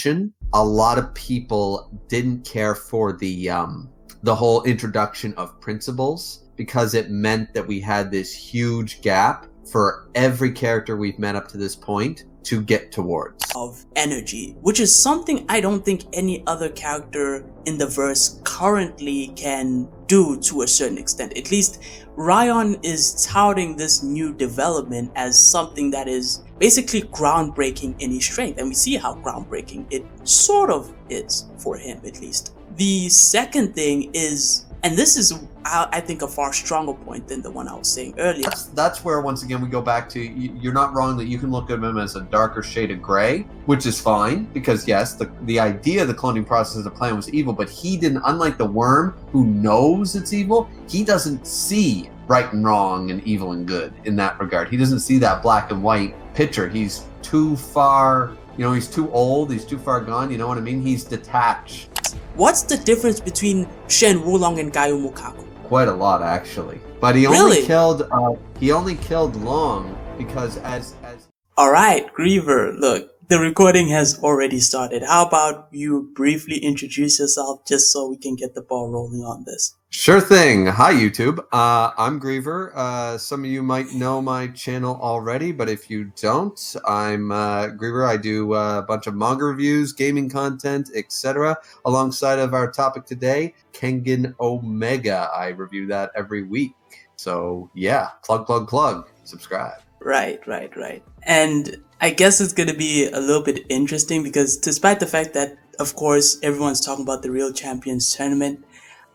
A lot of people didn't care for the whole introduction of principles because it meant that we had this huge gap for every character we've met up to this point to get towards. Of energy, which is something I don't think any other character in the verse currently can do to a certain extent. At least Ryan is touting this new development as something that is basically groundbreaking in his strength, and we see how groundbreaking it sort of is for him, at least. The second thing is, and this is, I think, a far stronger point than the one I was saying earlier. That's where, once again, we go back to, you're not wrong that you can look at him as a darker shade of gray, which is fine, because yes, the idea of the cloning process of the plan was evil, but he didn't, unlike the worm who knows it's evil, he doesn't see right and wrong and evil and good in that regard. He doesn't see that black and white picture. He's too far, he's too old, he's too far gone, you know what I mean? He's detached. What's the difference between Shen Wulong and Mukaku? Quite a lot, actually. But he only killed Long because as. All right, Griever. Look, the recording has already started. How about you briefly introduce yourself, just so we can get the ball rolling on this? Sure thing. Hi, YouTube. I'm Griever. Some of you might know my channel already, but if you don't, I'm Griever. I do a bunch of manga reviews, gaming content, etc. Alongside of our topic today, Kengan Omega. I review that every week. So yeah, plug. Subscribe. Right. And I guess it's going to be a little bit interesting because despite the fact that, of course, everyone's talking about the Real Champions Tournament,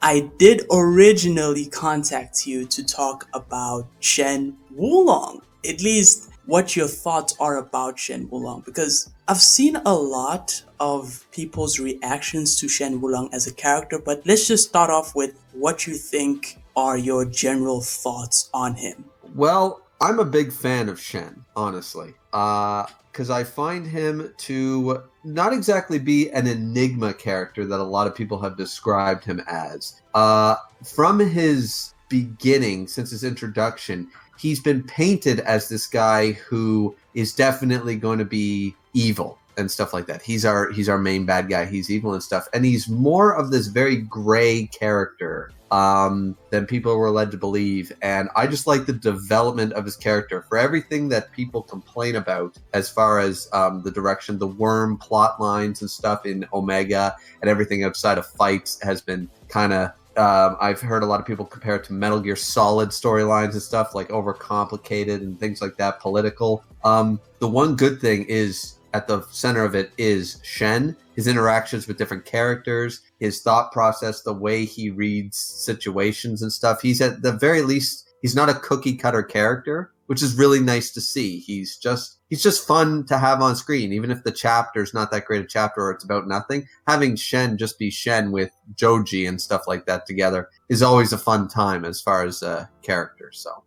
I did originally contact you to talk about Shen Wulong. At least what your thoughts are about Shen Wulong, because I've seen a lot of people's reactions to Shen Wulong as a character, but let's just start off with what you think are your general thoughts on him. Well, I'm a big fan of Shen, honestly, because I find him to not exactly be an enigma character that a lot of people have described him as. From his beginning, since his introduction, he's been painted as this guy who is definitely going to be evil and stuff like that. He's our main bad guy. He's evil and stuff, and he's more of this very gray character than people were led to believe. And I just like the development of his character. For everything that people complain about as far as the direction, the worm plot lines and stuff in Omega and everything outside of fights has been kind of, I've heard a lot of people compare it to Metal Gear Solid storylines and stuff, like overcomplicated and things like that, political. The one good thing is, at the center of it is Shen, his interactions with different characters, his thought process, the way he reads situations and stuff. He's at the very least, he's not a cookie cutter character, which is really nice to see. He's just fun to have on screen, even if the chapter's not that great a chapter or it's about nothing. Having Shen just be Shen with Joji and stuff like that together is always a fun time as far as characters. So,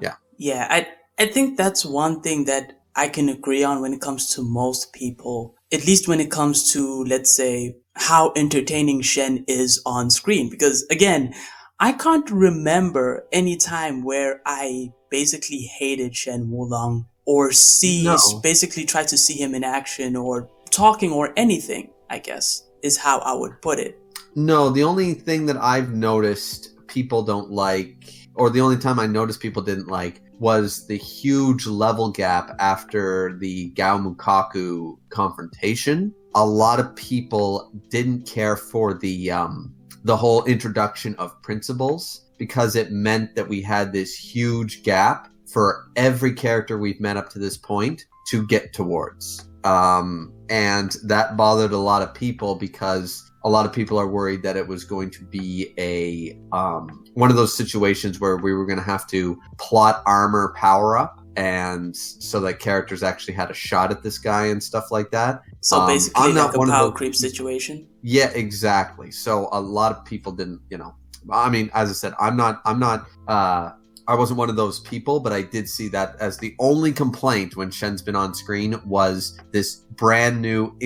yeah. Yeah, I think that's one thing that I can agree on when it comes to most people, at least when it comes to, let's say, how entertaining Shen is on screen. Because again, I can't remember any time where I basically hated Shen Wulong or basically try to see him in action or talking or anything, I guess, is how I would put it. No, the only thing that I've noticed people don't like, or the only time I noticed people didn't like, was the huge level gap after the Mukaku confrontation. A lot of people didn't care for the whole introduction of principles because it meant that we had this huge gap for every character we've met up to this point to get towards. And that bothered a lot of people because a lot of people are worried that it was going to be a one of those situations where we were going to have to plot armor power up, and so that characters actually had a shot at this guy and stuff like that. So basically, like a power creep situation. Yeah, exactly. So a lot of people didn't, I mean, as I said, I wasn't one of those people, but I did see that as the only complaint when Shen's been on screen was this brand new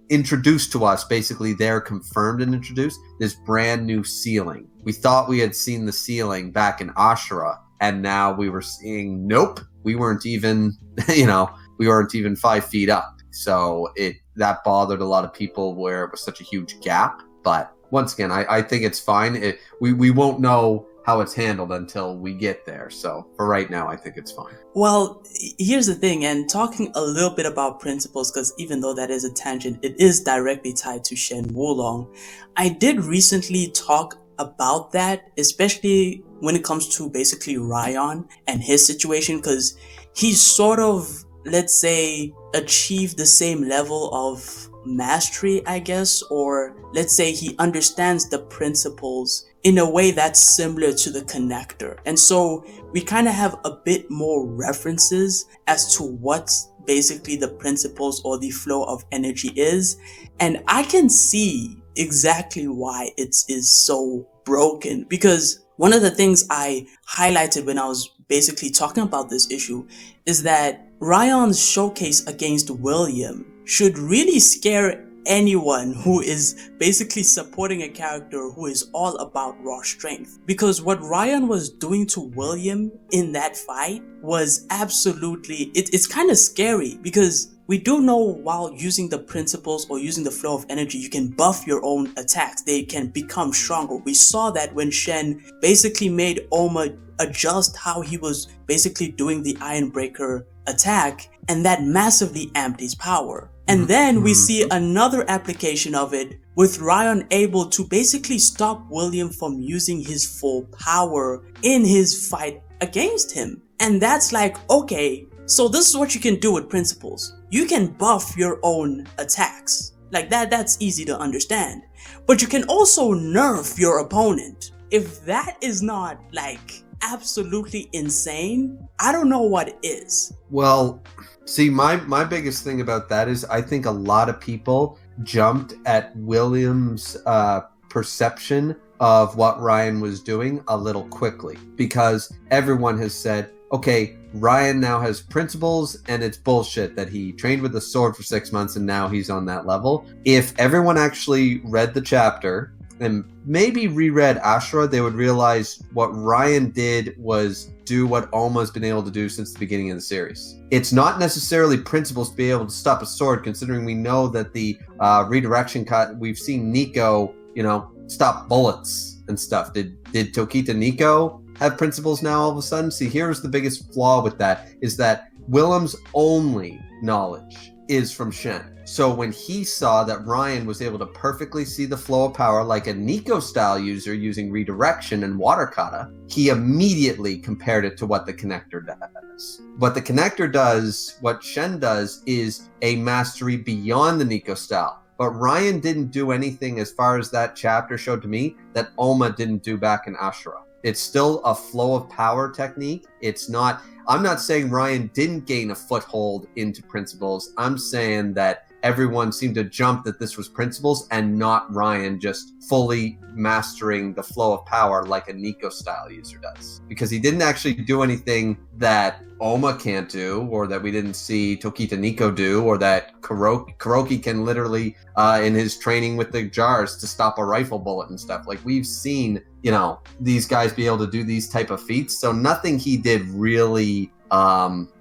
introduced to us, basically they're confirmed and introduced, this brand new ceiling. We thought we had seen the ceiling back in Ashura, and now we were seeing, nope, we weren't even 5 feet up. So it that bothered a lot of people where it was such a huge gap. But once again, I think it's fine. We won't know how it's handled until we get there. So for right now, I think it's fine. Well, here's the thing, and talking a little bit about principles, because even though that is a tangent, it is directly tied to Shen Wulong. I did recently talk about that, especially when it comes to basically Ryan and his situation, because he sort of, let's say, achieved the same level of mastery, I guess, or let's say he understands the principles in a way that's similar to the connector. And so we kind of have a bit more references as to what basically the principles or the flow of energy is. And I can see exactly why it is so broken, because one of the things I highlighted when I was basically talking about this issue is that Ryan's showcase against William should really scare anyone who is basically supporting a character who is all about raw strength. Because what Ryan was doing to William in that fight was absolutely, it's kind of scary, because we do know while using the principles or using the flow of energy, you can buff your own attacks. They can become stronger. We saw that when Shen basically made Oma adjust how he was basically doing the Ironbreaker attack, and that massively amped his power. And then we see another application of it with Ryan able to basically stop William from using his full power in his fight against him. And that's like, okay, so this is what you can do with principles. You can buff your own attacks. Like that's easy to understand. But you can also nerf your opponent. If that is not like absolutely insane, I don't know what is. Well, see, my biggest thing about that is I think a lot of people jumped at William's perception of what Ryan was doing a little quickly, because everyone has said, okay, Ryan now has principles and it's bullshit that he trained with a sword for 6 months and now he's on that level. If everyone actually read the chapter and maybe reread Ashura, they would realize what Ryan did was do what Alma's been able to do since the beginning of the series. It's not necessarily principles to be able to stop a sword, considering we know that the redirection cut, we've seen Nico, stop bullets and stuff. Did Tokita Nico have principles now all of a sudden? See, here's the biggest flaw with that, is that Willem's only knowledge is from Shen. So when he saw that Ryan was able to perfectly see the flow of power like a Nico-style user using redirection and water kata, he immediately compared it to what the connector does. What the connector does, what Shen does, is a mastery beyond the Nico style. But Ryan didn't do anything, as far as that chapter showed to me, that Oma didn't do back in Ashura. It's still a flow of power technique. It's not, I'm not saying Ryan didn't gain a foothold into principles. I'm saying that everyone seemed to jump that this was principles and not Ryan just fully mastering the flow of power like a Nico style user does. Because he didn't actually do anything that Oma can't do, or that we didn't see Tokita Nico do, or that Kuroki can literally, in his training with the jars, to stop a rifle bullet and stuff. Like, we've seen, these guys be able to do these type of feats. So nothing he did really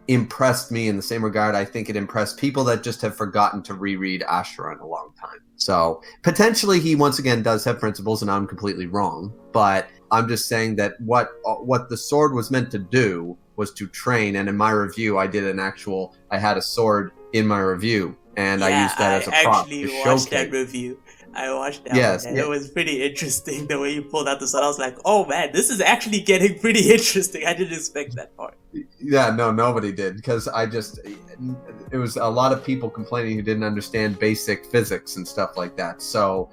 impressed me in the same regard. I think it impressed people that just have forgotten to reread Ashura in a long time. So potentially he once again does have principles and I'm completely wrong, but I'm just saying that what the sword was meant to do was to train. And in my review, I had a sword in my review, and I used that as a prop to showcase. I watched that review. I watched that one, and it was pretty interesting the way you pulled out the sword. I was like, oh man, this is actually getting pretty interesting. I didn't expect that part. Yeah, no, nobody did, because it was a lot of people complaining who didn't understand basic physics and stuff like that. So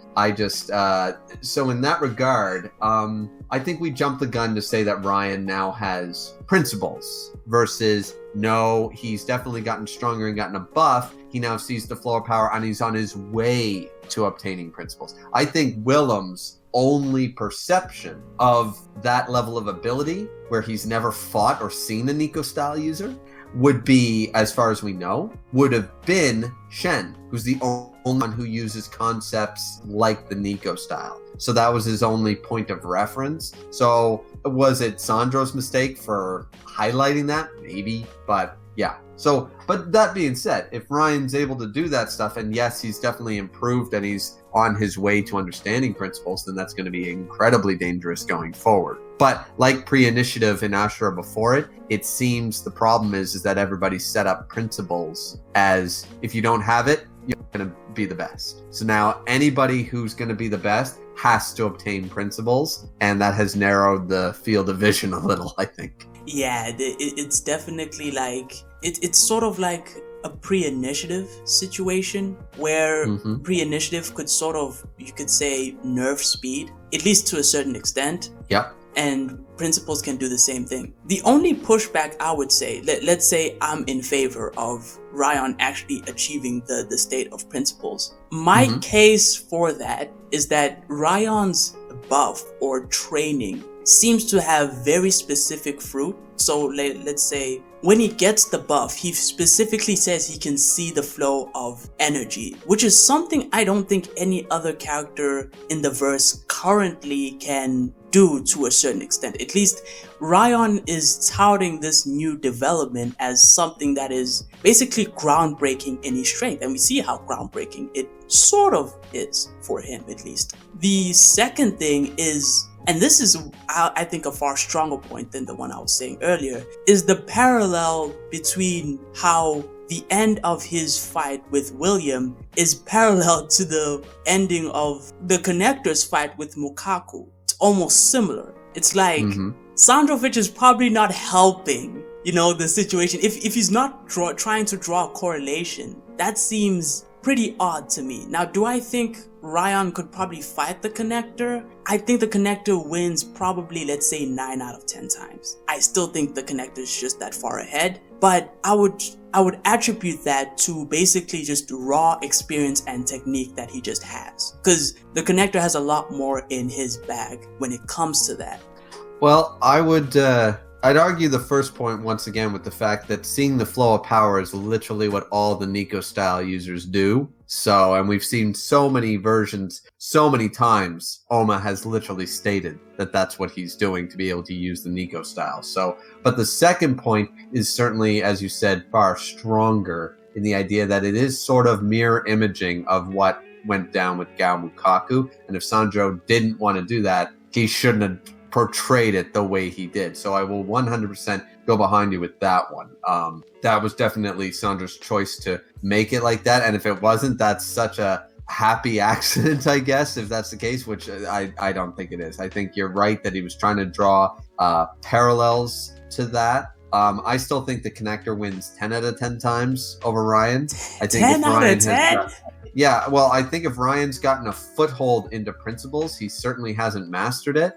so in that regard, I think we jumped the gun to say that Ryan now has principles versus no, he's definitely gotten stronger and gotten a buff. He now sees the flow of power and he's on his way to obtaining principles. I think Willem's only perception of that level of ability, where he's never fought or seen a Nico style user, would be, as far as we know, would have been Shen, who's the only one who uses concepts like the Nico style. So that was his only point of reference. So was it Sandro's mistake for highlighting that? Maybe. But Yeah. So, but that being said, if Ryan's able to do that stuff, and yes, he's definitely improved and he's on his way to understanding principles, then that's going to be incredibly dangerous going forward. But like pre-initiative in Ashura before it, it seems the problem is that everybody set up principles as if you don't have it, you're going to be the best. So now anybody who's going to be the best has to obtain principles, and that has narrowed the field of vision a little, I think. Yeah, it's definitely like it's sort of like a pre-initiative situation where pre-initiative could sort of, you could say, nerf speed, at least to a certain extent. Yep. And principles can do the same thing. The only pushback I would say, let's say I'm in favor of Ryan actually achieving the state of principles. My case for that is that Ryan's buff or training seems to have very specific fruit. So let's say when he gets the buff, he specifically says he can see the flow of energy, which is something I don't think any other character in the verse currently can do to a certain extent. At least Ryan is touting this new development as something that is basically groundbreaking in his strength, and we see how groundbreaking it sort of is for him, at least. The second thing is, and this is, I think, a far stronger point than the one I was saying earlier, is the parallel between how the end of his fight with William is parallel to the ending of the Connector's fight with Mukaku. It's almost similar. It's like Sandrovich is probably not helping, the situation. If he's not trying to draw a correlation, that seems pretty odd to me. Now, do I think Ryan could probably fight the Connector? I think the Connector wins probably, let's say, 9 out of 10 times. I still think the Connector is just that far ahead, but I would attribute that to basically just raw experience and technique that he just has. Because the Connector has a lot more in his bag when it comes to that. Well, I'd argue the first point once again with the fact that seeing the flow of power is literally what all the Nico style users do. So, and we've seen so many versions, so many times, Oma has literally stated that that's what he's doing to be able to use the Nico style. So, but the second point is certainly, as you said, far stronger in the idea that it is sort of mirror imaging of what went down with Gao Mukaku. And if Sandro didn't want to do that, he shouldn't have portrayed it the way he did. So I will 100% go behind you with that one. That was definitely Sandra's choice to make it like that. And if it wasn't, that's such a happy accident, I guess, if that's the case, which I don't think it is. I think you're right that he was trying to draw parallels to that. I still think the Connector wins 10 out of 10 times over Ryan. I think 10 out of 10? Yeah, well, I think if Ryan's gotten a foothold into principles, he certainly hasn't mastered it.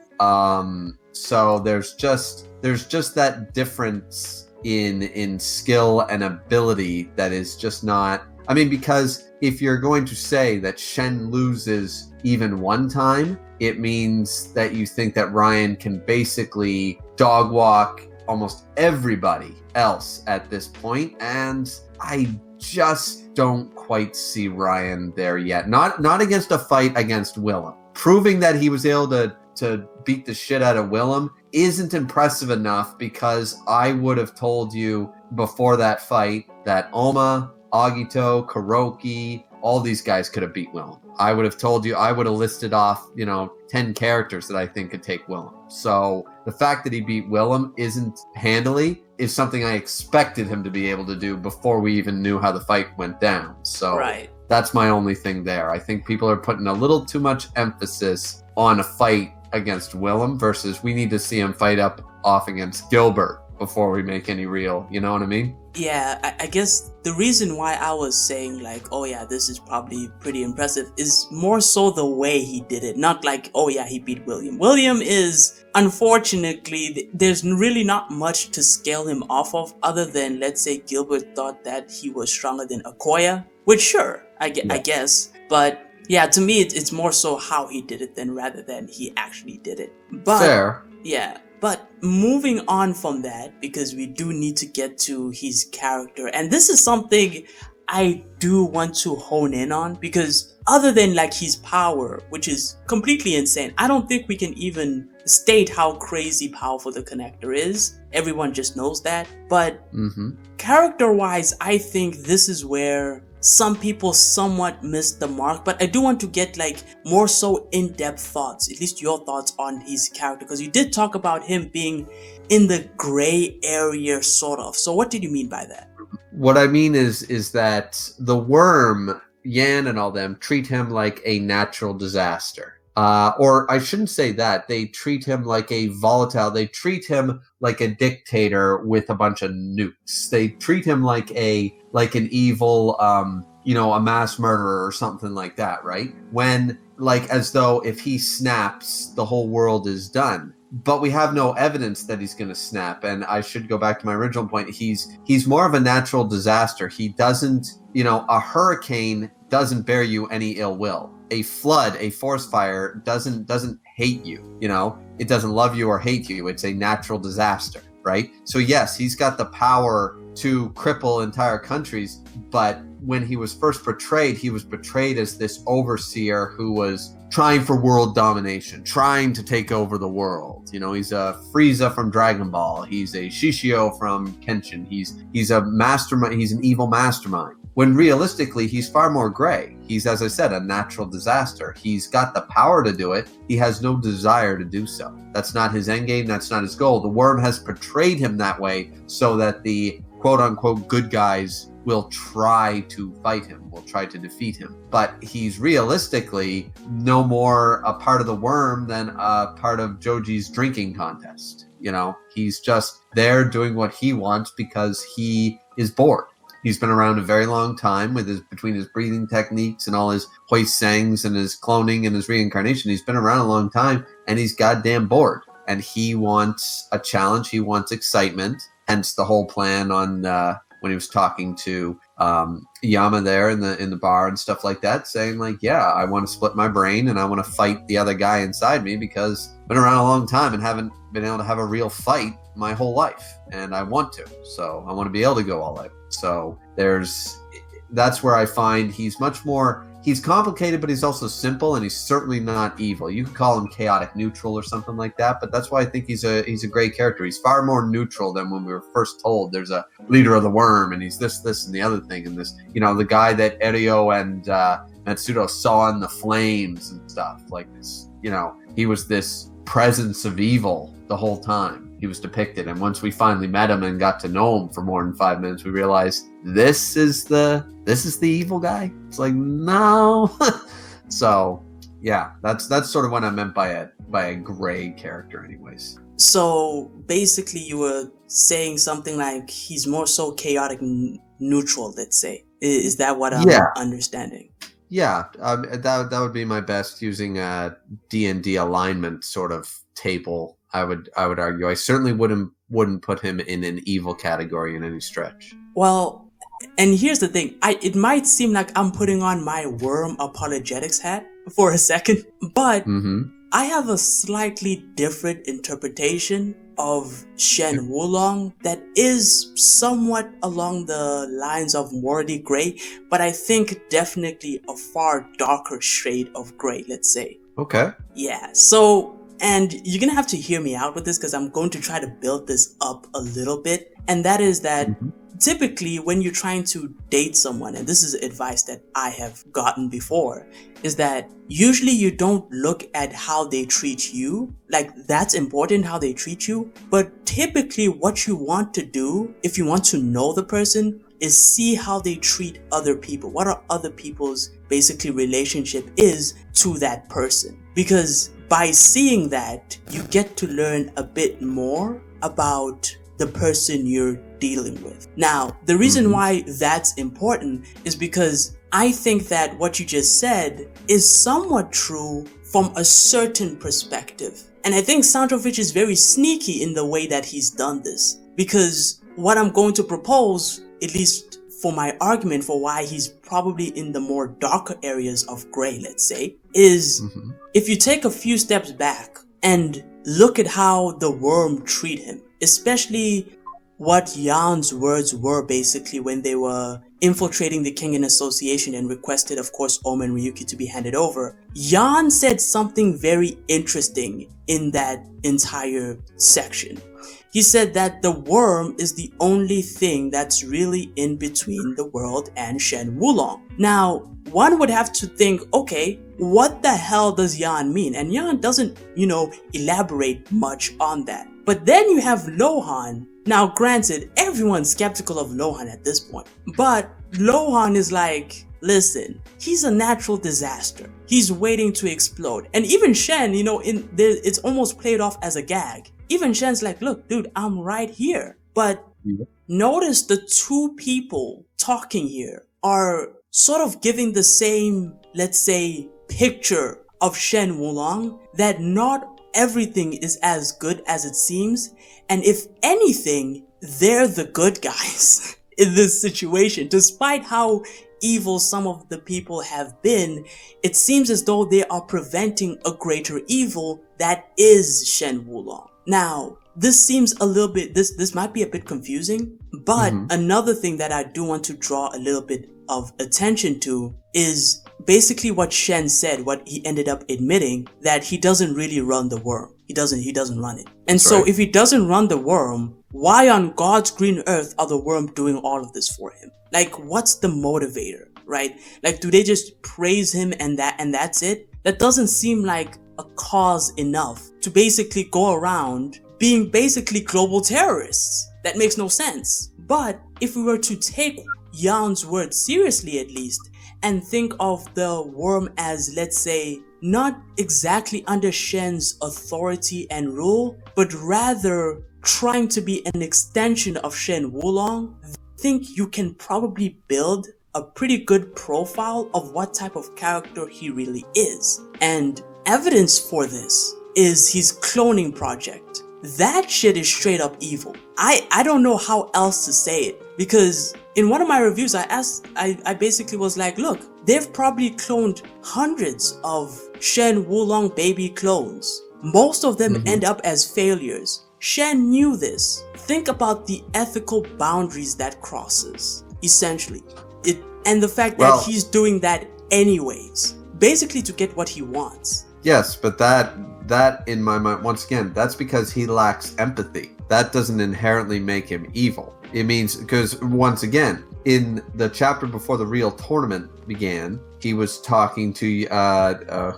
So there's just that difference in skill and ability that is just not. I mean, because if you're going to say that Shen loses even one time, it means that you think that Ryan can basically dog walk almost everybody else at this point, and I just don't quite see Ryan there yet. Not against a fight against Willem. Proving that he was able to beat the shit out of Willem isn't impressive enough, because I would have told you before that fight that Oma, Agito, Kuroki, all these guys could have beat Willem. I would have told you, I would have listed off, 10 characters that I think could take Willem. So the fact that he beat Willem isn't handily is something I expected him to be able to do before we even knew how the fight went down. So That's my only thing there. I think people are putting a little too much emphasis on a fight against Willem versus we need to see him fight off against Gilbert before we make any real, you know what I mean? Yeah, I guess the reason why I was saying like, oh yeah, this is probably pretty impressive is more so the way he did it. Not like, oh yeah, he beat William. William is, unfortunately, there's really not much to scale him off of other than, let's say, Gilbert thought that he was stronger than Okoya, which sure, I guess. But yeah, to me, it's more so how he did it than rather than he actually did it. But, fair. Yeah. But moving on from that, because we do need to get to his character, and this is something I do want to hone in on, because other than like his power, which is completely insane, I don't think we can even state how crazy powerful the connector is. Everyone just knows that. But character-wise, I think this is where some people somewhat missed the mark. But I do want to get like more so in-depth thoughts, at least your thoughts on his character, because you did talk about him being in the gray area, sort of. So what did you mean by that? What I mean is that the worm, Yan and all them, treat him like a natural disaster. Or I shouldn't say that. They treat him like a volatile. They treat him like a dictator with a bunch of nukes. They treat him like an evil, a mass murderer or something like that, right? When, like, as though if he snaps, the whole world is done. But we have no evidence that he's going to snap. And I should go back to my original point. He's more of a natural disaster. He doesn't, a hurricane doesn't bear you any ill will. A flood, a forest fire doesn't hate you, it doesn't love you or hate you. It's a natural disaster, right? So yes, he's got the power to cripple entire countries, but when he was first portrayed, he was portrayed as this overseer who was trying for world domination, trying to take over the world. He's a Frieza from Dragon Ball. He's a Shishio from Kenshin. He's a mastermind. He's an evil mastermind. When realistically, he's far more gray. He's, as I said, a natural disaster. He's got the power to do it. He has no desire to do so. That's not his endgame. That's not his goal. The worm has portrayed him that way so that the quote-unquote good guys will try to fight him, will try to defeat him. But he's realistically no more a part of the worm than a part of Joji's drinking contest. He's just there doing what he wants because he is bored. He's been around a very long time between his breathing techniques and all his Hoisangs and his cloning and his reincarnation. He's been around a long time and he's goddamn bored. And he wants a challenge. He wants excitement. Hence the whole plan on when he was talking to Yama there in the bar and stuff like that, saying like, yeah, I want to split my brain and I want to fight the other guy inside me because I've been around a long time and haven't been able to have a real fight my whole life. And I want to. So I want to be able to go all out. So that's where I find he's complicated, but he's also simple, and he's certainly not evil. You could call him chaotic neutral or something like that, but that's why I think he's a great character. He's far more neutral than when we were first told there's a leader of the worm, and he's this, and the other thing, and this, the guy that Eryo and Matsudo saw in the flames and stuff like this. He was this presence of evil the whole time. He was depicted, and once we finally met him and got to know him for more than 5 minutes, we realized this is the evil guy. It's like, no. So yeah, that's sort of what I meant by a gray character anyways. So basically you were saying something like he's more so chaotic neutral, let's say. Is that what I'm understanding? Yeah, that would be my best using a D&D alignment sort of table. I would argue. I certainly wouldn't put him in an evil category in any stretch. Well, and here's the thing. It might seem like I'm putting on my worm apologetics hat for a second, but I have a slightly different interpretation of Shen Wulong that is somewhat along the lines of morally gray, but I think definitely a far darker shade of gray, let's say. Okay. Yeah, so... And you're going to have to hear me out with this because I'm going to try to build this up a little bit. And that is that typically when you're trying to date someone, and this is advice that I have gotten before, is that usually you don't look at how they treat you. Like, that's important, how they treat you. But typically what you want to do, if you want to know the person, is see how they treat other people. What are other people's basically relationship is to that person. Because by seeing that, you get to learn a bit more about the person you're dealing with. Now, the reason why that's important is because I think that what you just said is somewhat true from a certain perspective. And I think Sandrovich is very sneaky in the way that he's done this. Because what I'm going to propose, at least for my argument for why he's probably in the more darker areas of gray, let's say, is if you take a few steps back and look at how the worm treat him, especially what Jan's words were basically when they were infiltrating the Kengan Association and requested, of course, Oma and Ryuki to be handed over, Yan said something very interesting in that entire section. He said that the worm is the only thing that's really in between the world and Shen Wulong. Now, one would have to think, okay, what the hell does Yan mean? And Yan doesn't, elaborate much on that. But then you have Louhan. Now, granted, everyone's skeptical of Louhan at this point. But Louhan is like, listen, he's a natural disaster. He's waiting to explode. And even Shen, it's almost played off as a gag. Even Shen's like, look, dude, I'm right here. But notice the two people talking here are sort of giving the same, let's say, picture of Shen Wulong, that not everything is as good as it seems. And if anything, they're the good guys in this situation. Despite how evil some of the people have been, it seems as though they are preventing a greater evil that is Shen Wulong. Now, this seems a little bit, this might be a bit confusing, but another thing that I do want to draw a little bit of attention to is basically what Shen said, what he ended up admitting, that he doesn't really run the worm. He doesn't run it. And so if he doesn't run the worm, why on God's green earth are the worm doing all of this for him? Like, what's the motivator, right? Like, do they just praise him and that's it? That doesn't seem like a cause enough to basically go around being basically global terrorists. That makes no sense. But if we were to take Yan's word seriously at least, and think of the worm as, let's say, not exactly under Shen's authority and rule, but rather trying to be an extension of Shen Wulong, I think you can probably build a pretty good profile of what type of character he really is. And evidence for this is his cloning project. That shit is straight up evil. I don't know how else to say it, because in one of my reviews I basically was like, look, they've probably cloned hundreds of Shen Wulong baby clones. Most of them end up as failures. Shen knew this. Think about the ethical boundaries that crosses, essentially. And the fact that he's doing that anyways, basically to get what he wants. Yes, but that in my mind, once again, that's because he lacks empathy. That doesn't inherently make him evil. It means, because once again, in the chapter before the real tournament began, he was talking to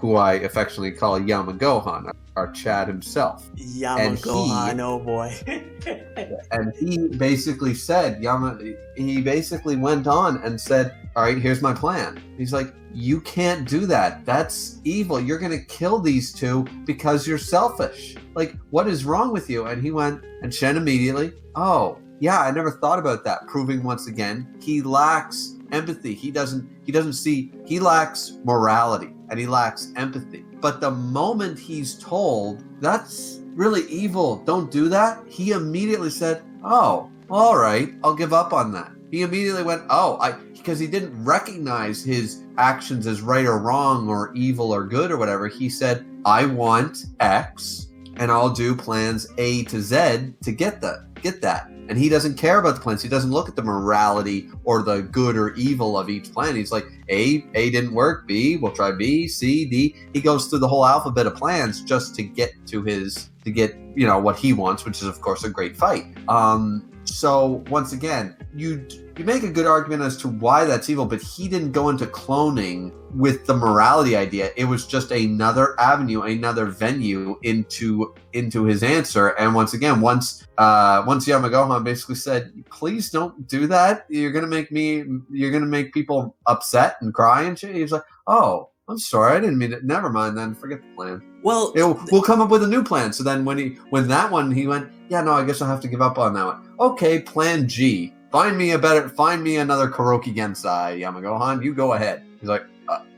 who I affectionately call Yamagohan, our Chad himself. Yamagohan, oh boy. And he basically said, he basically went on and said, all right, here's my plan. He's like, you can't do that. That's evil. You're going to kill these two because you're selfish. Like, what is wrong with you? And he went, and Shen immediately, oh, yeah, I never thought about that. Proving once again, he lacks empathy. He lacks morality and he lacks empathy. But the moment he's told, that's really evil, don't do that, he immediately said, oh, all right, I'll give up on that. He immediately went, because he didn't recognize his actions as right or wrong or evil or good or whatever. He said, I want X and I'll do plans A to Z to get that. And he doesn't care about the plans. He doesn't look at the morality or the good or evil of each plan. He's like, A didn't work. B, we'll try B, C, D. He goes through the whole alphabet of plans just to get what he wants, which is of course a great fight. So once again, you make a good argument as to why that's evil, but he didn't go into cloning with the morality idea. It was just another avenue, another venue into his answer. And once again, once Yamagohan basically said, please don't do that. You're gonna make people upset and cry and shit. He was like, oh, I'm sorry, I didn't mean it. Never mind then, forget the plan. Well, we'll come up with a new plan. So then when he went, yeah, no, I guess I'll have to give up on that one. Okay, plan G. Find me another Kuroki Gensai, Yamagohan. You go ahead. He's like,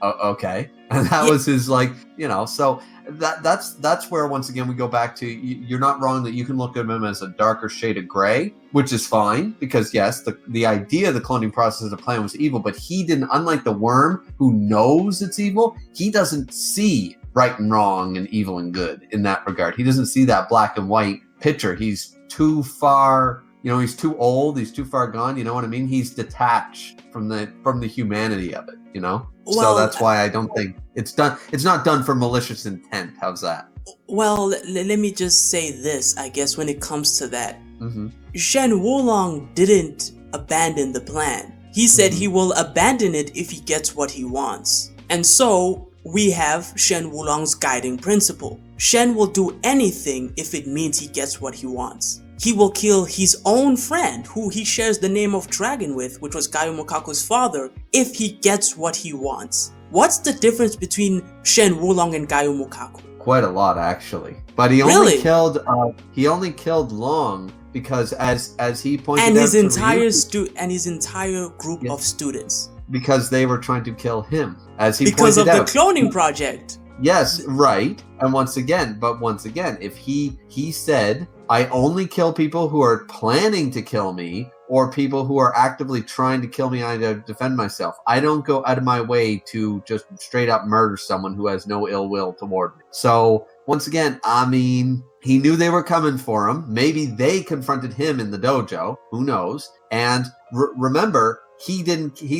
okay. And that was his so that's where once again we go back to, you're not wrong that you can look at him as a darker shade of gray, which is fine, because yes, the idea of the cloning process of the plan was evil, but he didn't, unlike the worm who knows it's evil, he doesn't see right and wrong and evil and good in that regard. He doesn't see that black and white picture. He's too far he's too old, he's too far gone, you know what I mean? He's detached from the humanity of it, Well, so that's why I don't think it's not done for malicious intent. How's that? Well, let me just say this, I guess, when it comes to that. Mm-hmm. Shen Wulong didn't abandon the plan. He said he will abandon it if he gets what he wants. And so, we have Shen Wulong's guiding principle. Shen will do anything if it means he gets what he wants. He will kill his own friend, who he shares the name of Dragon with, which was Gaio Mukaku's father, if he gets what he wants. What's the difference between Shen Wulong and Gaio Mukaku? Quite a lot, actually. But he only killed Long because, as he pointed out, his entire group of students, because they were trying to kill him, as he because pointed out. Because of the cloning project. Yes, right. And once again, if he said, I only kill people who are planning to kill me or people who are actively trying to kill me to defend myself. I don't go out of my way to just straight up murder someone who has no ill will toward me. So once again, I mean, he knew they were coming for him. Maybe they confronted him in the dojo. Who knows? And remember, he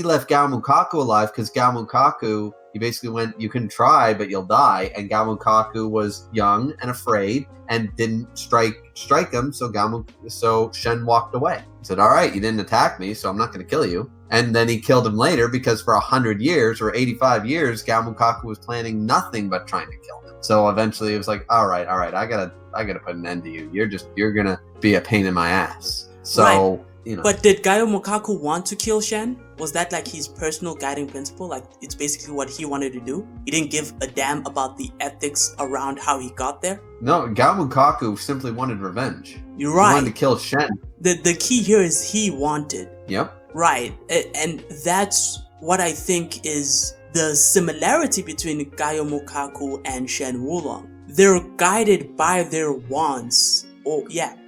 left Gaio Mukaku alive because Gaio Mukaku, he basically went, you can try, but you'll die. And Gaio Mukaku was young and afraid and didn't strike him. So Shen walked away. He said, all right, you didn't attack me, so I'm not going to kill you. And then he killed him later because for 100 years or 85 years, Gaio Mukaku was planning nothing but trying to kill him. So eventually it was like, all right, I gotta put an end to you. You're gonna be a pain in my ass. So, right. But did Gaio Mukaku want to kill Shen? Was that like his personal guiding principle? Like it's basically what he wanted to do? He didn't give a damn about the ethics around how he got there? No, Gaio Mukaku simply wanted revenge. You're right. He wanted to kill Shen. The key here is he wanted. Yep. Right. And that's what I think is the similarity between Gaio Mukaku and Shen Wulong. They're guided by their wants.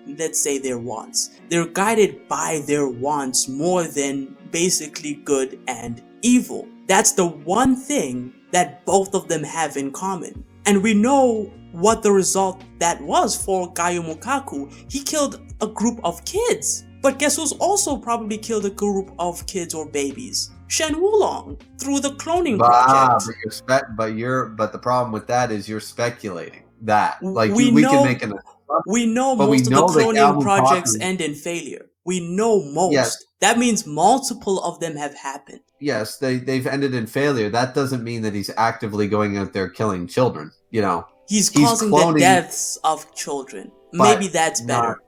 Let's say their wants. They're guided by their wants more than basically good and evil. That's the one thing that both of them have in common. And we know what the result that was for Gaio Mukaku. He killed a group of kids. But guess who's also probably killed a group of kids or babies? Shen Wulong, through the cloning project. But the problem with that is you're speculating that. Like we can make an. We know most of the cloning projects end in failure. We know most. Yes. That means multiple of them have happened. Yes, they've ended in failure. That doesn't mean that he's actively going out there killing children. He's causing the deaths of children. Maybe that's better.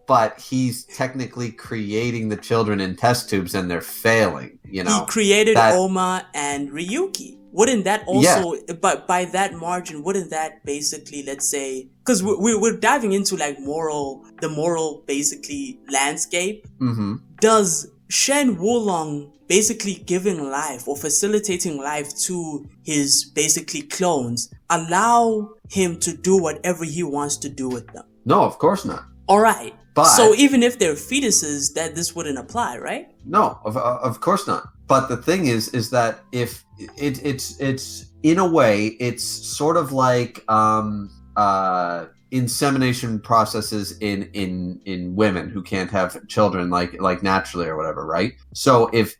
But he's technically creating the children in test tubes and they're failing, He created Oma and Ryuki. Wouldn't that also, but by that margin, wouldn't that basically, let's say, because we're diving into like the moral basically landscape. Mm-hmm. Does Shen Wulong basically giving life or facilitating life to his basically clones allow him to do whatever he wants to do with them? No, of course not. All right. So even if they're fetuses, that this wouldn't apply, right? No, of course not. But the thing is that if it's in a way, it's sort of like insemination processes in women who can't have children like naturally or whatever, right? So if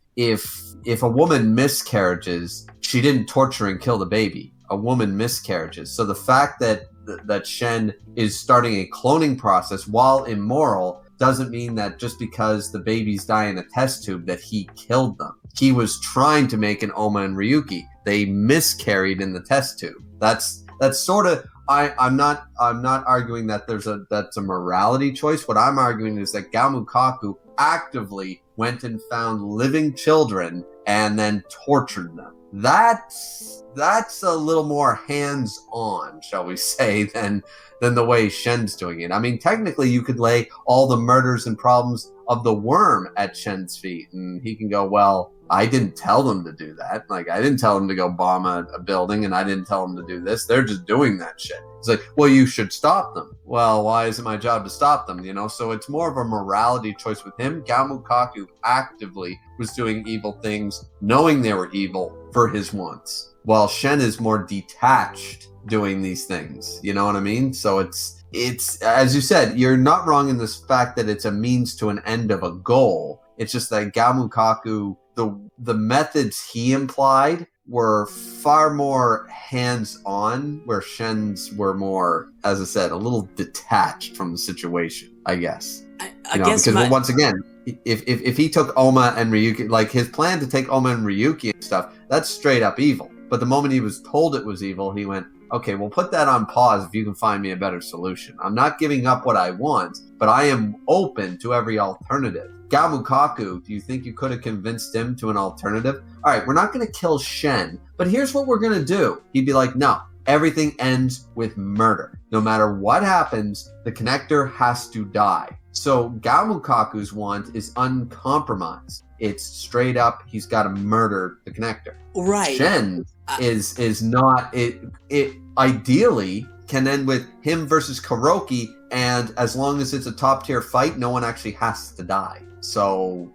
a woman miscarriages, she didn't torture and kill the baby. A woman miscarriages. So the fact that Shen is starting a cloning process, while immoral, doesn't mean that just because the babies die in a test tube that he killed them. He was trying to make an Oma and Ryuki. They miscarried in the test tube. That's sort of. I'm not arguing that that's a morality choice. What I'm arguing is that Gaio Mukaku actively went and found living children and then tortured them. That's a little more hands-on, shall we say, than the way Shen's doing it. I mean, technically, you could lay all the murders and problems of the worm at Shen's feet, and he can go, well, I didn't tell them to do that. Like, I didn't tell them to go bomb a building, and I didn't tell them to do this. They're just doing that shit. It's like, well, you should stop them. Well, why is it my job to stop them? So it's more of a morality choice with him. Gaio Mukaku actively was doing evil things, knowing they were evil for his wants, while Shen is more detached doing these things. You know what I mean? So it's it's, as you said, you're not wrong in this fact that it's a means to an end of a goal. It's just that Gamukaku, the methods he implied were far more hands-on, where Shen's were more, as I said, a little detached from the situation, I guess. I guess because once again, if he took Oma and Ryuki, like his plan to take Oma and Ryuki and stuff, that's straight up evil. But the moment he was told it was evil, he went, okay, we'll put that on pause if you can find me a better solution. I'm not giving up what I want, but I am open to every alternative. Gamukaku, do you think you could have convinced him to an alternative? All right, we're not going to kill Shen, but here's what we're going to do. He'd be like, no, everything ends with murder. No matter what happens, the connector has to die. So Gamukaku's want is uncompromised. It's straight up, he's got to murder the connector. Right. Shen is not, it ideally can end with him versus Kuroki, and as long as it's a top tier fight, no one actually has to die. So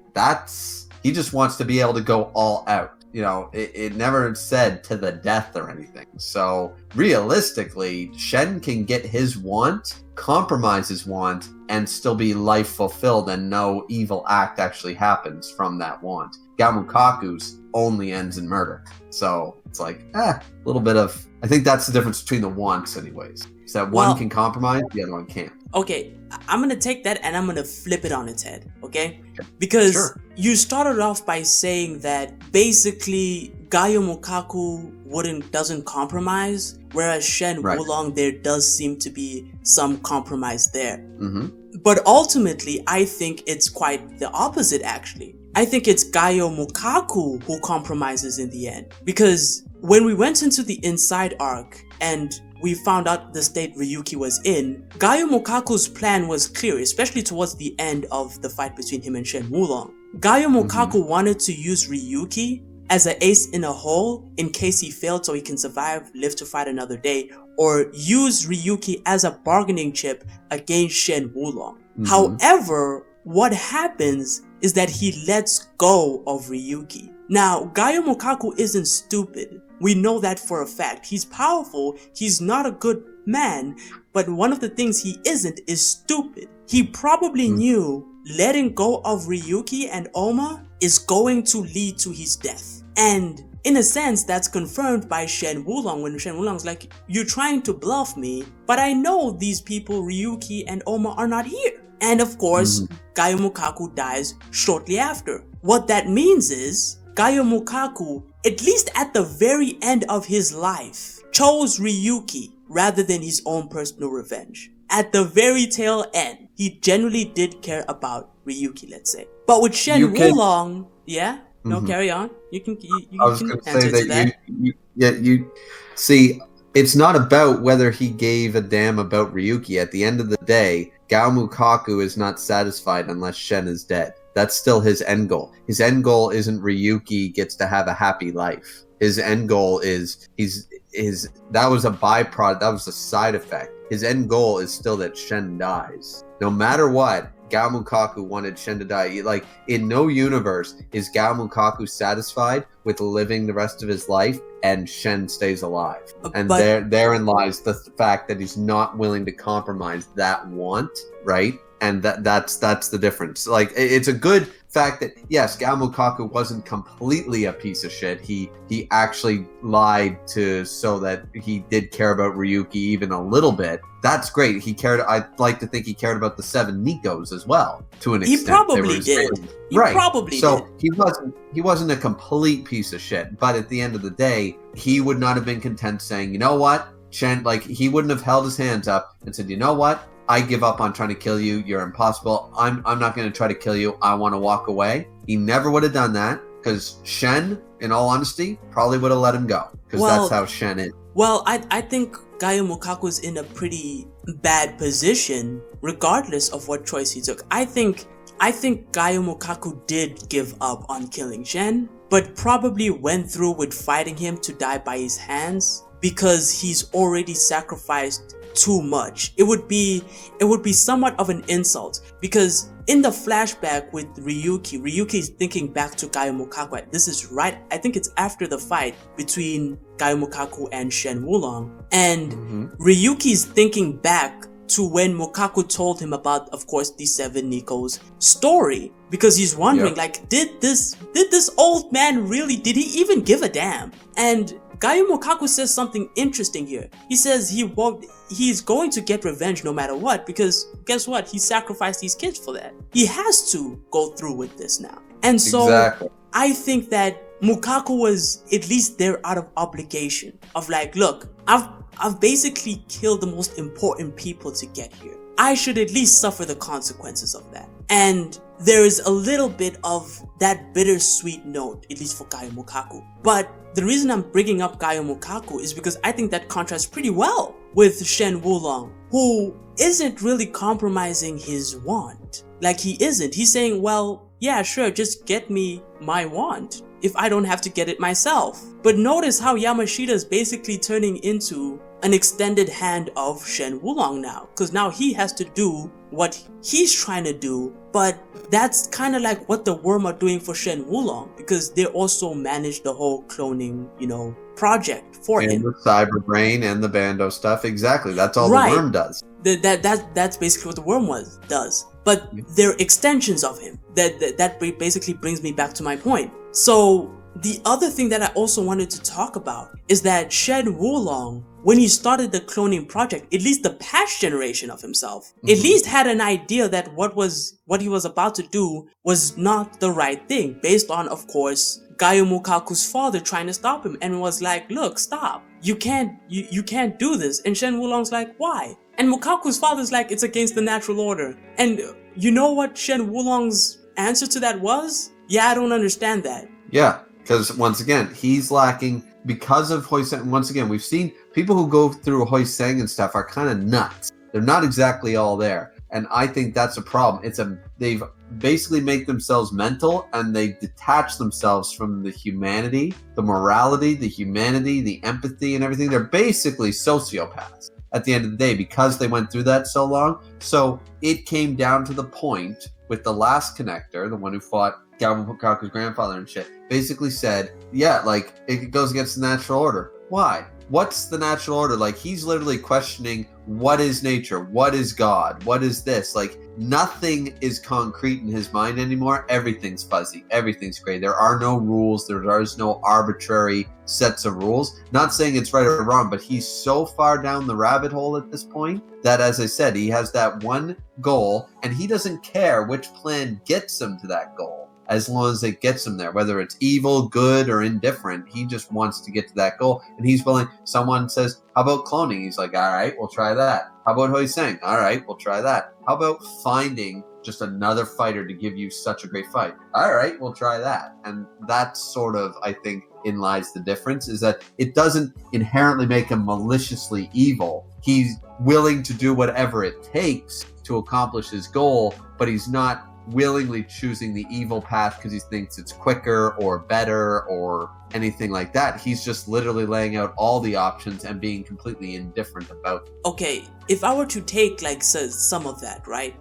he just wants to be able to go all out. You know, it never said to the death or anything. So realistically, Shen can get his want, compromise his want, and still be life fulfilled, and no evil act actually happens from that want. Gamukaku's only ends in murder. So it's like, a little bit of, I think that's the difference between the wants anyways. Is that one can compromise, the other one can't. Okay, I'm going to take that and I'm going to flip it on its head, okay? Because you started off by saying that basically Mukaku doesn't compromise, whereas Shen Wulong, there does seem to be some compromise there. Mm-hmm. But ultimately, I think it's quite the opposite, actually. I think it's Mukaku who compromises in the end. Because when we went into the inside arc and we found out the state Ryuki was in, Mukaku's plan was clear, especially towards the end of the fight between him and Shen Wulong. Mukaku wanted to use Ryuki as an ace in a hole in case he failed so he can survive, live to fight another day, or use Ryuki as a bargaining chip against Shen Wulong. However, what happens is that he lets go of Ryuki. Now, Mukaku isn't stupid. We know that for a fact. He's powerful, he's not a good man, but one of the things he isn't is stupid. He probably knew letting go of Ryuki and Oma is going to lead to his death. And in a sense, that's confirmed by Shen Wulong when Shen Wulong's like, you're trying to bluff me, but I know these people, Ryuki and Oma, are not here. And of course, Mukaku dies shortly after. What that means is, Mukaku, at least at the very end of his life, chose Ryuki rather than his own personal revenge. At the very tail end, he genuinely did care about Ryuki, let's say. But with Shen Wulong, no, carry on. You can answer to that. You see, it's not about whether he gave a damn about Ryuki. At the end of the day, Mukaku is not satisfied unless Shen is dead. That's still his end goal. His end goal isn't Ryuki gets to have a happy life. His end goal is that was a byproduct, that was a side effect. His end goal is still that Shen dies. No matter what, Mukaku wanted Shen to die. Like, in no universe is Mukaku satisfied with living the rest of his life and Shen stays alive. And therein lies the fact that he's not willing to compromise that want, right? And that's the difference. Like, it's a good fact that, yes, Mukaku wasn't completely a piece of shit. He actually lied so that he did care about Ryuki even a little bit. That's great. I'd like to think he cared about the 7 Nikos as well, to an extent. He probably did. He wasn't a complete piece of shit. But at the end of the day, he would not have been content saying, you know what, Shen, like, he wouldn't have held his hands up and said, you know what, I give up on trying to kill you. You're impossible. I'm not going to try to kill you. I want to walk away. He never would have done that because Shen, in all honesty, probably would have let him go because that's how Shen is. Well, I think Mukaku's in a pretty bad position regardless of what choice he took. I think Mukaku did give up on killing Shen, but probably went through with fighting him to die by his hands because he's already sacrificed too much. It would be somewhat of an insult because in the flashback with Ryuki is thinking back to Mukaku. This is right, I think it's after the fight between Mukaku and Shen Wulong, and Ryuki's thinking back to when Mukaku told him about, of course, the 7 Nikos story, because he's wondering, like, did this old man really, did he even give a damn? And Gaio Mukaku says something interesting here. He says he's going to get revenge no matter what, because guess what? He sacrificed these kids for that. He has to go through with this now. And so I think that Mukaku was at least there out of obligation of like, look, I've basically killed the most important people to get here. I should at least suffer the consequences of that. And there is a little bit of that bittersweet note, at least for Gaio Mukaku. But the reason I'm bringing up Gaio Mukaku is because I think that contrasts pretty well with Shen Wulong, who isn't really compromising his wand. Like, he isn't. He's saying, well, yeah, sure, just get me my wand if I don't have to get it myself. But notice how Yamashita is basically turning into an extended hand of Shen Wulong now, because now he has to do what he's trying to do, but that's kind of like what the Worm are doing for Shen Wulong, because they also manage the whole cloning, project for him. And the cyber brain and the Bando stuff, exactly. That's all the Worm does. That's basically what the Worm does. But they're extensions of him. That basically brings me back to my point. So the other thing that I also wanted to talk about is that Shen Wulong, when he started the cloning project, at least the past generation of himself, at least had an idea that what he was about to do was not the right thing, based on, of course, Gaio Mukaku's father trying to stop him, and was like, look, stop. You can't do this. And Shen Wulong's like, why? And Mukaku's father's like, it's against the natural order. And you know what Shen Wulong's answer to that was? Yeah, I don't understand that. Yeah, because once again, he's lacking because of Hoi Seng. Once again, we've seen people who go through Hoi Seng and stuff are kind of nuts. They're not exactly all there. And I think that's a problem. They've basically made themselves mental, and they detach themselves from the humanity, the morality, the humanity, the empathy, and everything. They're basically sociopaths at the end of the day because they went through that so long. So it came down to the point with the last connector, the one who fought Gaio Mukaku's grandfather and shit, basically said, yeah, like, it goes against the natural order. Why? What's the natural order? Like, he's literally questioning, what is nature? What is God? What is this? Like, nothing is concrete in his mind anymore. Everything's fuzzy. Everything's gray. There are no rules. There is no arbitrary sets of rules. Not saying it's right or wrong, but he's so far down the rabbit hole at this point that, as I said, he has that one goal, and he doesn't care which plan gets him to that goal. As long as it gets him there, whether it's evil, good, or indifferent, he just wants to get to that goal. And he's willing. Someone says, how about cloning? He's like, all right, we'll try that. How about Hoi Seng? All right, we'll try that. How about finding just another fighter to give you such a great fight? All right, we'll try that. And that's sort of, I think, in lies the difference, is that it doesn't inherently make him maliciously evil. He's willing to do whatever it takes to accomplish his goal, but he's not willingly choosing the evil path because he thinks it's quicker or better or anything like that. He's just literally laying out all the options and being completely indifferent about it. Okay, if I were to take like some of that, right?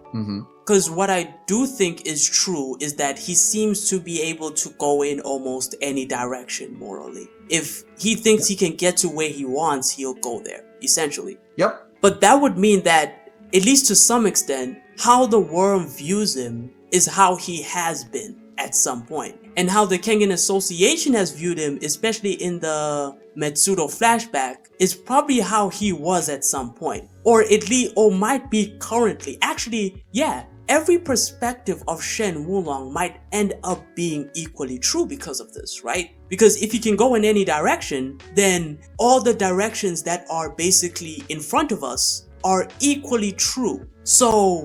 Because what I do think is true is that he seems to be able to go in almost any direction morally. If he thinks he can get to where he wants, he'll go there, essentially. Yep. But that would mean that, at least to some extent, how the Worm views him is how he has been at some point. And how the Kengan Association has viewed him, especially in the Metsudo flashback, is probably how he was at some point. Or at least, or might be currently. Actually, yeah, every perspective of Shen Wulong might end up being equally true because of this, right? Because if you can go in any direction, then all the directions that are basically in front of us are equally true. So,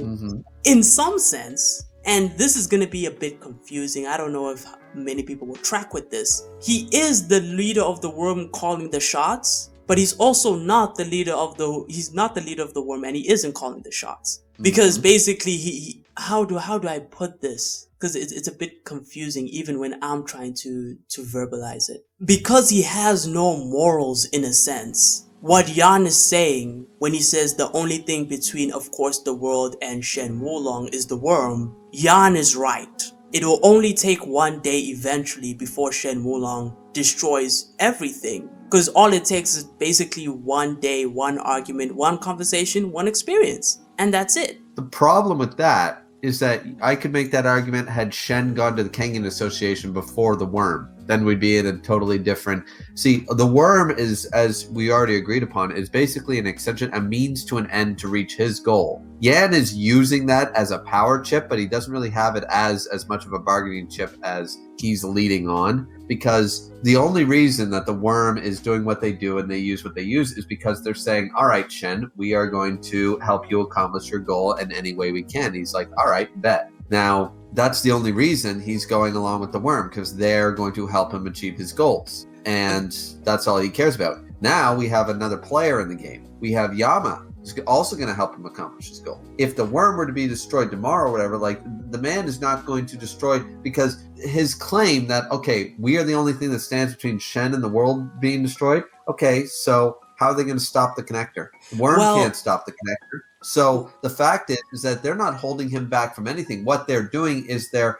in some sense, and this is going to be a bit confusing, I don't know if many people will track with this, he is the leader of the Worm calling the shots, but he's also not the leader of the Worm, and he isn't calling the shots. Because basically, he how do I put this? Because it's a bit confusing even when I'm trying to verbalize it. Because he has no morals in a sense. What Yan is saying when he says the only thing between, of course, the world and Shen Wulong is the Worm, Yan is right. It will only take one day eventually before Shen Wulong destroys everything. Because all it takes is basically one day, one argument, one conversation, one experience. And that's it. The problem with that is that I could make that argument had Shen gone to the Kengan Association before the worm. Then we'd be in a totally different... See, the worm is, as we already agreed upon, is basically an extension, a means to an end to reach his goal. Yan is using that as a power chip, but he doesn't really have it as much of a bargaining chip as he's leading on, because the only reason that the worm is doing what they do and they use what they use is because they're saying, all right, Shen, we are going to help you accomplish your goal in any way we can. He's like, all right, bet. Now, that's the only reason he's going along with the worm, because they're going to help him achieve his goals. And that's all he cares about. Now we have another player in the game. We have Yama, who's also going to help him accomplish his goal. If the worm were to be destroyed tomorrow or whatever, like, the man is not going to destroy, because his claim that, okay, we are the only thing that stands between Shen and the world being destroyed. Okay, so how are they going to stop the connector? The worm can't stop the connector. So the fact is that they're not holding him back from anything. What they're doing is they're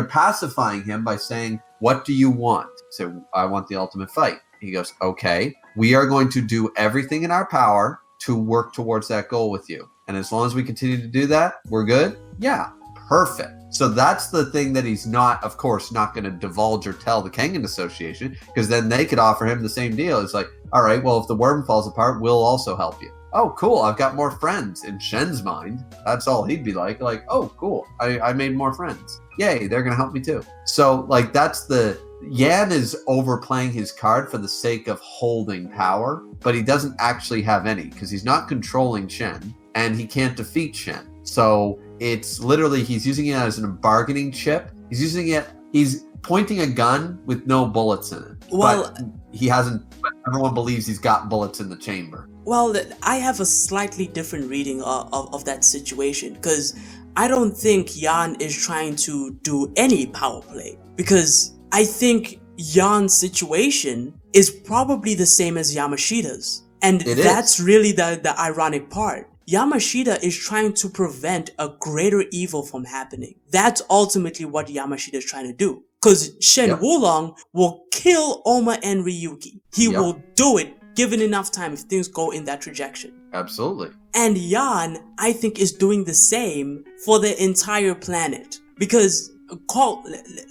pacifying him by saying, what do you want? So I want the ultimate fight. He goes, okay, we are going to do everything in our power to work towards that goal with you. And as long as we continue to do that, we're good? Yeah, perfect. So that's the thing that he's not, of course, not going to divulge or tell the Kengan Association, because then they could offer him the same deal. It's like, all right, well, if the worm falls apart, we'll also help you. Oh, cool, I've got more friends. In Shen's mind, that's all he'd be like, oh, cool, I made more friends. Yay, they're going to help me too. So, like, that's the... Yan is overplaying his card for the sake of holding power, but he doesn't actually have any, because he's not controlling Shen, and he can't defeat Shen. So, it's literally, he's using it as a bargaining chip. He's pointing a gun with no bullets in it. Well, but he hasn't... But everyone believes he's got bullets in the chamber. Well, I have a slightly different reading of that situation, because I don't think Yan is trying to do any power play, because I think Yan's situation is probably the same as Yamashita's. And that's really the ironic part. Yamashita is trying to prevent a greater evil from happening. That's ultimately what Yamashita is trying to do. Because Shen Wulong will kill Oma and Ryuki. He will do it given enough time if things go in that trajectory. Absolutely. And Yan, I think, is doing the same for the entire planet. Because,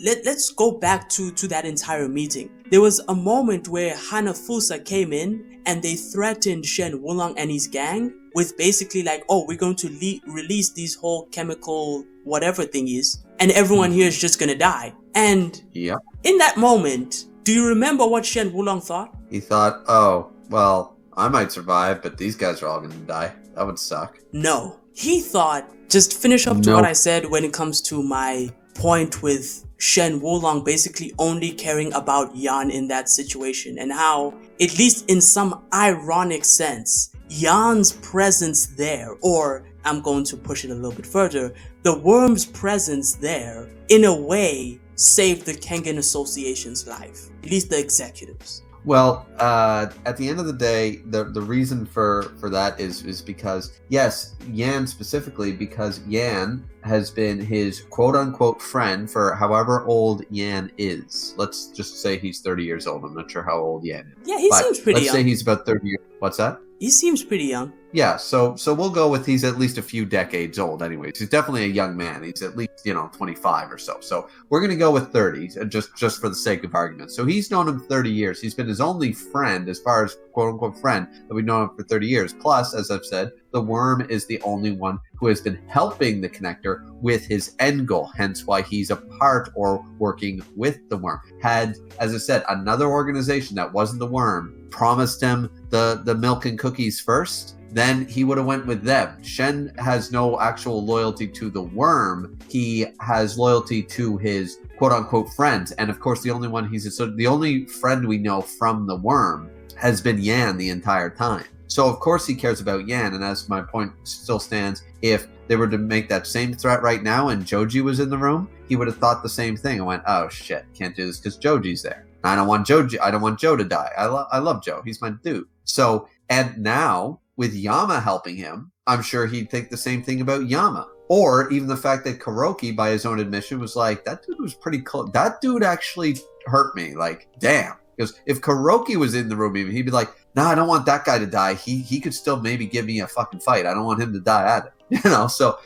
let's go back to that entire meeting. There was a moment where Hanafusa came in and they threatened Shen Wulong and his gang with basically like, oh, we're going to release these whole chemical whatever thing is, and everyone here is just gonna die. And in that moment, do you remember what Shen Wulong thought? He thought, oh, well, I might survive, but these guys are all gonna die. That would suck. No. He thought, just finish up to what I said when it comes to my point with Shen Wulong basically only caring about Yan in that situation, and how, at least in some ironic sense, Yan's presence there, or I'm going to push it a little bit further, the worm's presence there, in a way, saved the Kengan Association's life, at least the executives. Well, at the end of the day, the reason for that is because, yes, Yan specifically, because Yan has been his quote-unquote friend for however old Yan is. Let's just say he's 30 years old. I'm not sure how old Yan is. Yeah, he seems pretty young. Let's say he's about 30 years. What's that? He seems pretty young. Yeah, so we'll go with he's at least a few decades old anyways. He's definitely a young man. He's at least, 25 or so. So we're going to go with 30, just for the sake of argument. So he's known him 30 years. He's been his only friend, as far as quote-unquote friend, that we've known him for 30 years. Plus, as I've said, the worm is the only one who has been helping the connector with his end goal, hence why he's a part or working with the worm. Had, as I said, another organization that wasn't the worm promised him the milk and cookies first, then he would have went with them. Shen has no actual loyalty to the worm. He has loyalty to his quote-unquote friends. And of course, the only friend we know from the worm has been Yan the entire time. So of course he cares about Yan, and as my point still stands, if they were to make that same threat right now and Joji was in the room, he would have thought the same thing and went, oh shit, can't do this because Joji's there. I don't want Joe to die. I love Joe. He's my dude. So, and now with Yama helping him, I'm sure he'd think the same thing about Yama. Or even the fact that Kuroki, by his own admission, was like, that dude was pretty close. That dude actually hurt me. Like, damn. Because if Kuroki was in the room, even, he'd be like, no, I don't want that guy to die. He could still maybe give me a fucking fight. I don't want him to die either. You know, so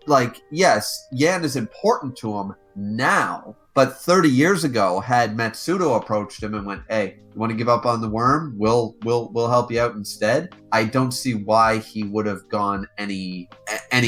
like, yes, Yan is important to him now, but 30 years ago, had Matsudo approached him and went, hey, you want to give up on the worm? We'll help you out instead. I don't see why he would have gone any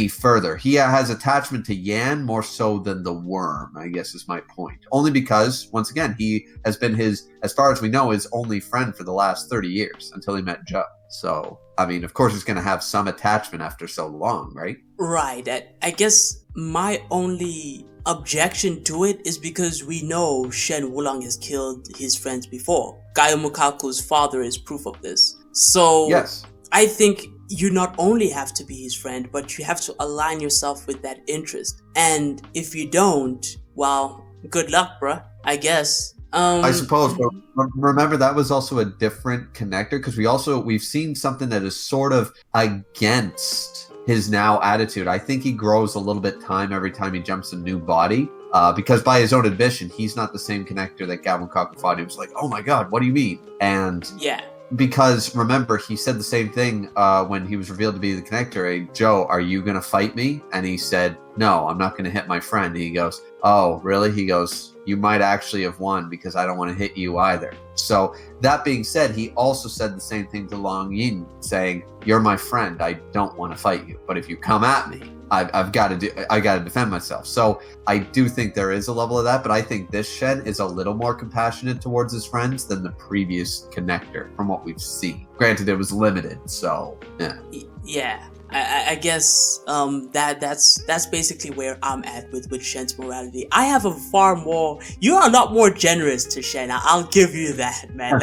further. He has attachment to Yan more so than the worm, I guess is my point. Only because, once again, he has been his, as far as we know, his only friend for the last 30 years until he met Joe. So, I mean, of course he's going to have some attachment after so long, right? Right. I guess my only objection to it is because we know Shen Wulong has killed his friends before. Mukaku's father is proof of this. So, yes. I think you not only have to be his friend, but you have to align yourself with that interest. And if you don't, well, good luck, bruh, I guess. I suppose, but remember that was also a different connector, because we've seen something that is sort of against his now attitude. I think he grows a little bit every time he jumps a new body, because by his own admission, he's not the same connector that Mukaku fought. He was like, oh my god, what do you mean? And yeah. Because remember, he said the same thing when he was revealed to be the connector. Hey, Joe, are you going to fight me? And he said, no, I'm not going to hit my friend. And he goes, oh, really? He goes, you might actually have won because I don't want to hit you either. So that being said, he also said the same thing to Long Yin, saying, you're my friend. I don't want to fight you. But if you come at me, I got to defend myself. So I do think there is a level of that, but I think this Shen is a little more compassionate towards his friends than the previous connector from what we've seen. Granted, it was limited, so yeah. Yeah. I guess that's basically where I'm at with Shen's morality. I have you're a lot more generous to Shen. I'll give you that, man.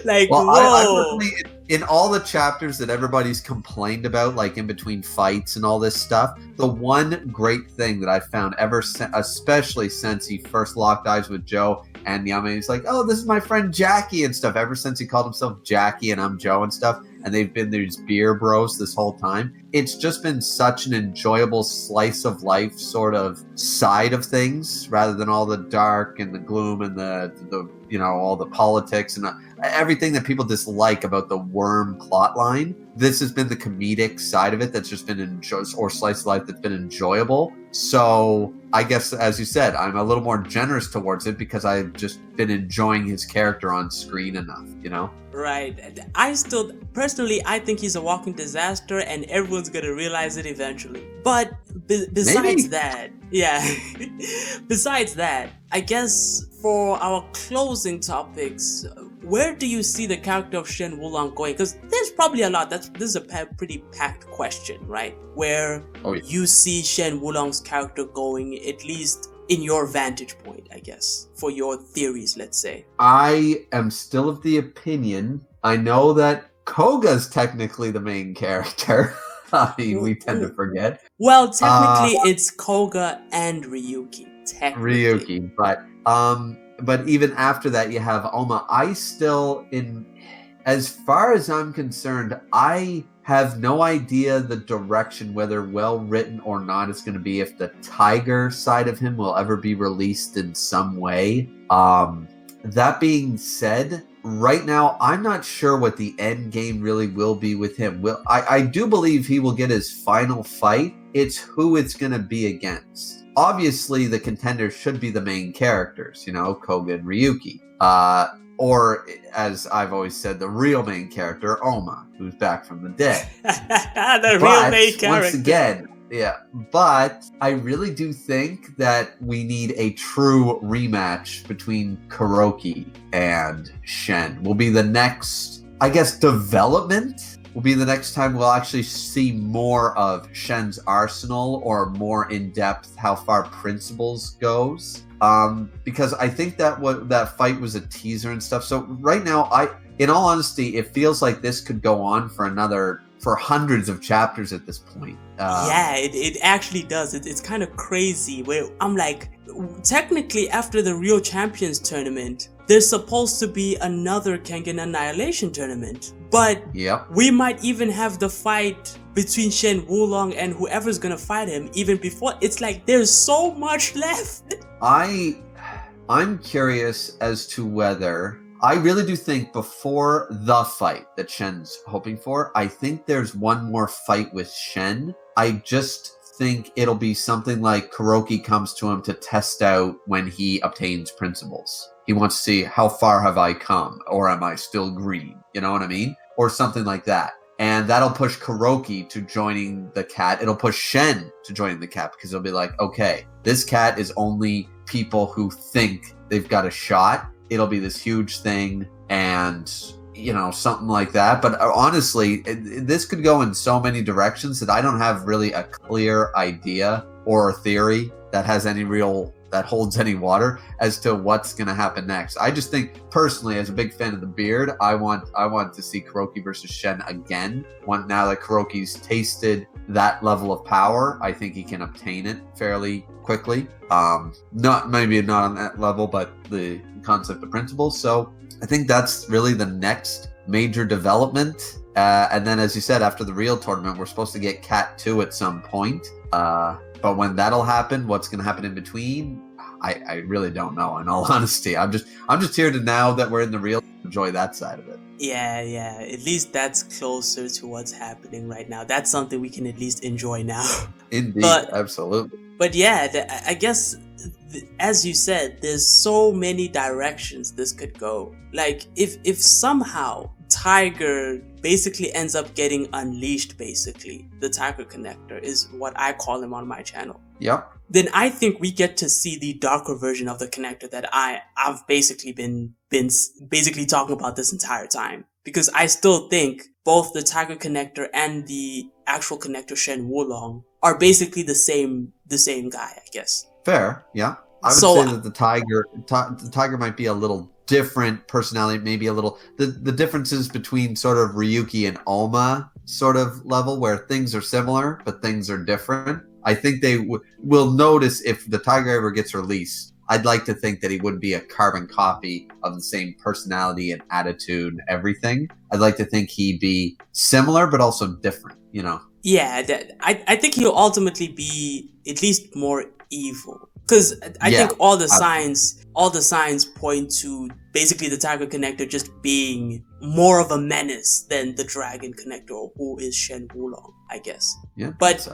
Like well, whoa. In all the chapters that everybody's complained about, like in between fights and all this stuff, the one great thing that I found especially since he first locked eyes with Joe and Yama, he's like, oh, this is my friend Jackie and stuff. Ever since he called himself Jackie and I'm Joe and stuff, and they've been these beer bros this whole time. It's just been such an enjoyable slice of life sort of side of things, rather than all the dark and the gloom and the all the politics and everything that people dislike about the worm plot line. This has been the comedic side of it that's just been or slice of life that's been enjoyable. So I guess, as you said, I'm a little more generous towards it because I've just been enjoying his character on screen enough, Right. I think he's a walking disaster and everyone's gonna realize it eventually. But besides that, besides that, I guess for our closing topics, where do you see the character of Shen Wulong going? Because there's probably a lot. This is a pretty packed question, right? Where you see Shen Wulong's character going, at least in your vantage point, I guess, for your theories, let's say. I am still of the opinion, I know that Koga's technically the main character. I mean, we tend to forget. Well, technically, it's Koga and Ryuki. Ryuki, but even after that, you have Oma. As far as I'm concerned, I have no idea the direction, whether well written or not, it's going to be, if the tiger side of him will ever be released in some way. That being said, right now, I'm not sure what the end game really will be with him. I do believe he will get his final fight. It's who it's going to be against. Obviously, the contenders should be the main characters, Koga and Ryuki. Or, as I've always said, the real main character, Oma, who's back from the dead. Real main character. Once again, but I really do think that we need a true rematch between Kuroki and Shen. Will be the next, I guess, development. Will be the next time we'll actually see more of Shen's arsenal, or more in depth how far Principles goes. Because I think that fight was a teaser and stuff. So right now, in all honesty, it feels like this could go on for hundreds of chapters at this point. It actually does. It's kind of crazy. Where I'm like, technically, after the Real Champions tournament, there's supposed to be another Kengan Annihilation tournament. But Yep. we might even have the fight between Shen Wulong and whoever's gonna fight him even before. It's like there's so much left. I'm curious as to whether I really do think before the fight that Shen's hoping for, I think there's one more fight with Shen. I just think it'll be something like Kuroki comes to him to test out when he obtains principles. He wants to see how far have I come, or am I still green? You know what I mean? Or something like that. And that'll push Kuroki to joining the cat. It'll push Shen to joining the cat because it'll be like, okay, this cat is only people who think they've got a shot. It'll be this huge thing and, you know, something like that. But honestly, this could go in so many directions that I don't have really a clear idea or a theory that has any real, that holds any water as to what's going to happen next. I just think personally, as a big fan of the beard, I want to see Kuroki versus Shen again. Now that Kuroki's tasted that level of power, I think he can obtain it fairly quickly. Not on that level, but the concept of principles. So I think that's really the next major development. And then, as you said, after the real tournament, we're supposed to get Cat 2 at some point. But when that'll happen, what's going to happen in between, I really don't know. In all honesty, I'm just here to, now that we're in the real, enjoy that side of it. Yeah. At least that's closer to what's happening right now. That's something we can at least enjoy now. Indeed, absolutely. But yeah, I guess, as you said, there's so many directions this could go. Like, if somehow Tiger basically ends up getting unleashed, basically, the Tiger Connector is what I call him on my channel. Yep. Then I think we get to see the darker version of the connector that I've basically been basically talking about this entire time. Because I still think both the Tiger Connector and the actual connector Shen Wulong are basically the same guy, I guess. Fair, yeah. I would say that the Tiger might be a little different personality, maybe a little the differences between sort of Ryuki and Oma sort of level, where things are similar but things are different. I think they will notice if the Tiger ever gets released. I'd like to think that he wouldn't be a carbon copy of the same personality and attitude, everything. I'd like to think he'd be similar but also different, you know. Yeah, I think he'll ultimately be at least more evil. Because I think all the signs point to basically the Tiger Connector just being more of a menace than the Dragon Connector, who is Shen Wulong, I guess. Yeah, but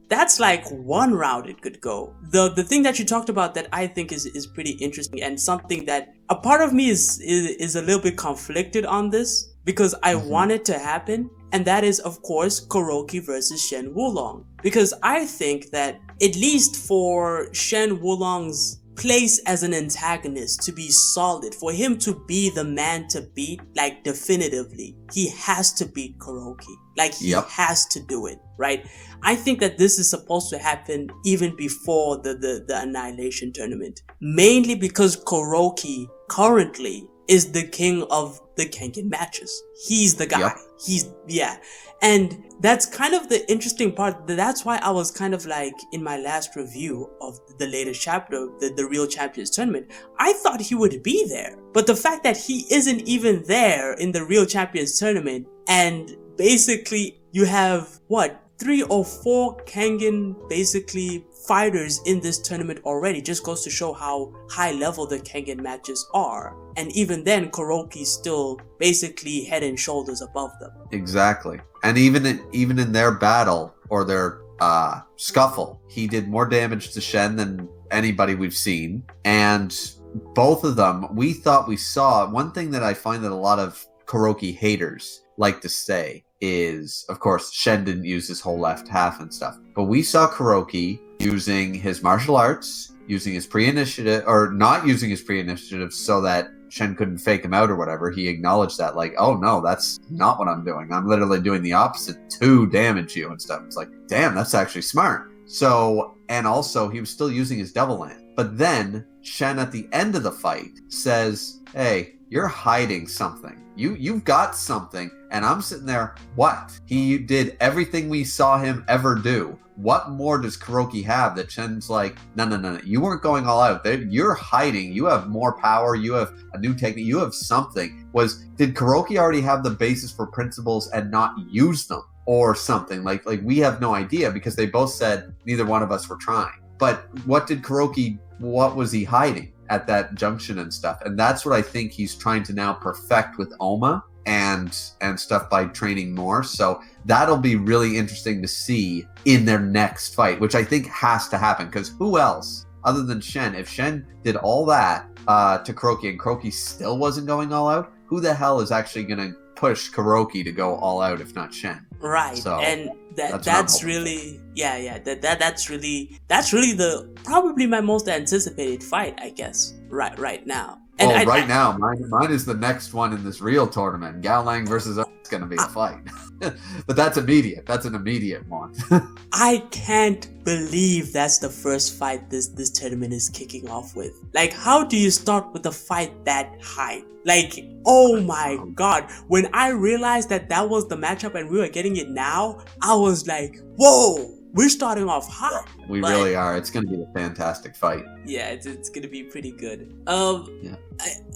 that's like one route it could go. The thing that you talked about that I think is pretty interesting, and something that a part of me is a little bit conflicted on this, because I want it to happen, and that is, of course, Kuroki versus Shen Wulong. Because I think that, at least for Shen Wulong's place as an antagonist to be solid, for him to be the man to beat, like, definitively, he has to beat Kuroki. Like, he has to do it, right? I think that this is supposed to happen even before the Annihilation tournament. Mainly because Kuroki currently is the king of the Kengan matches. He's the guy. And that's kind of the interesting part. That's why I was kind of like, in my last review of the latest chapter, the Real Champions Tournament, I thought he would be there. But the fact that he isn't even there in the Real Champions Tournament, and basically you have, 3 or 4 Kengan basically fighters in this tournament already, just goes to show how high level the Kengan matches are. And even then, Kuroki's still basically head and shoulders above them. Exactly. And even in their battle, or their scuffle, he did more damage to Shen than anybody we've seen. And both of them, we thought we saw, one thing that I find that a lot of Kuroki haters like to say is, of course, Shen didn't use his whole left half and stuff. But we saw Kuroki using his martial arts, using his pre-initiative, or not using his pre-initiative so that Shen couldn't fake him out or whatever. He acknowledged that, like, oh no, that's not what I'm doing. I'm literally doing the opposite to damage you and stuff. It's like, damn, that's actually smart. So, and also he was still using his Devil Land. But then Shen at the end of the fight says, hey, you're hiding something. You've got something. And I'm sitting there, what? He did everything we saw him ever do. What more does Kuroki have that Shen's like, no, you weren't going all out. You're hiding. You have more power. You have a new technique. You have something. Did Kuroki already have the basis for principles and not use them or something? Like we have no idea because they both said neither one of us were trying. But what was he hiding at that junction and stuff? And that's what I think he's trying to now perfect with Oma and stuff by training more. So that'll be really interesting to see in their next fight, which I think has to happen, because who else other than Shen? If Shen did all that to Kuroki and Kuroki still wasn't going all out, who the hell is actually going to push Kuroki to go all out if not Shen? Right. So and that's really that's really the probably my most anticipated fight, I guess, right now. And now, mine is the next one in this real tournament. Gao Lang versus it's going to be a fight. But that's immediate. That's an immediate one. I can't believe that's the first fight this tournament is kicking off with. Like, how do you start with a fight that high? Like, oh my god. When I realized that was the matchup and we were getting it now, I was like, whoa! We're starting off hot. We really are. It's going to be a fantastic fight. Yeah, it's going to be pretty good. Yeah.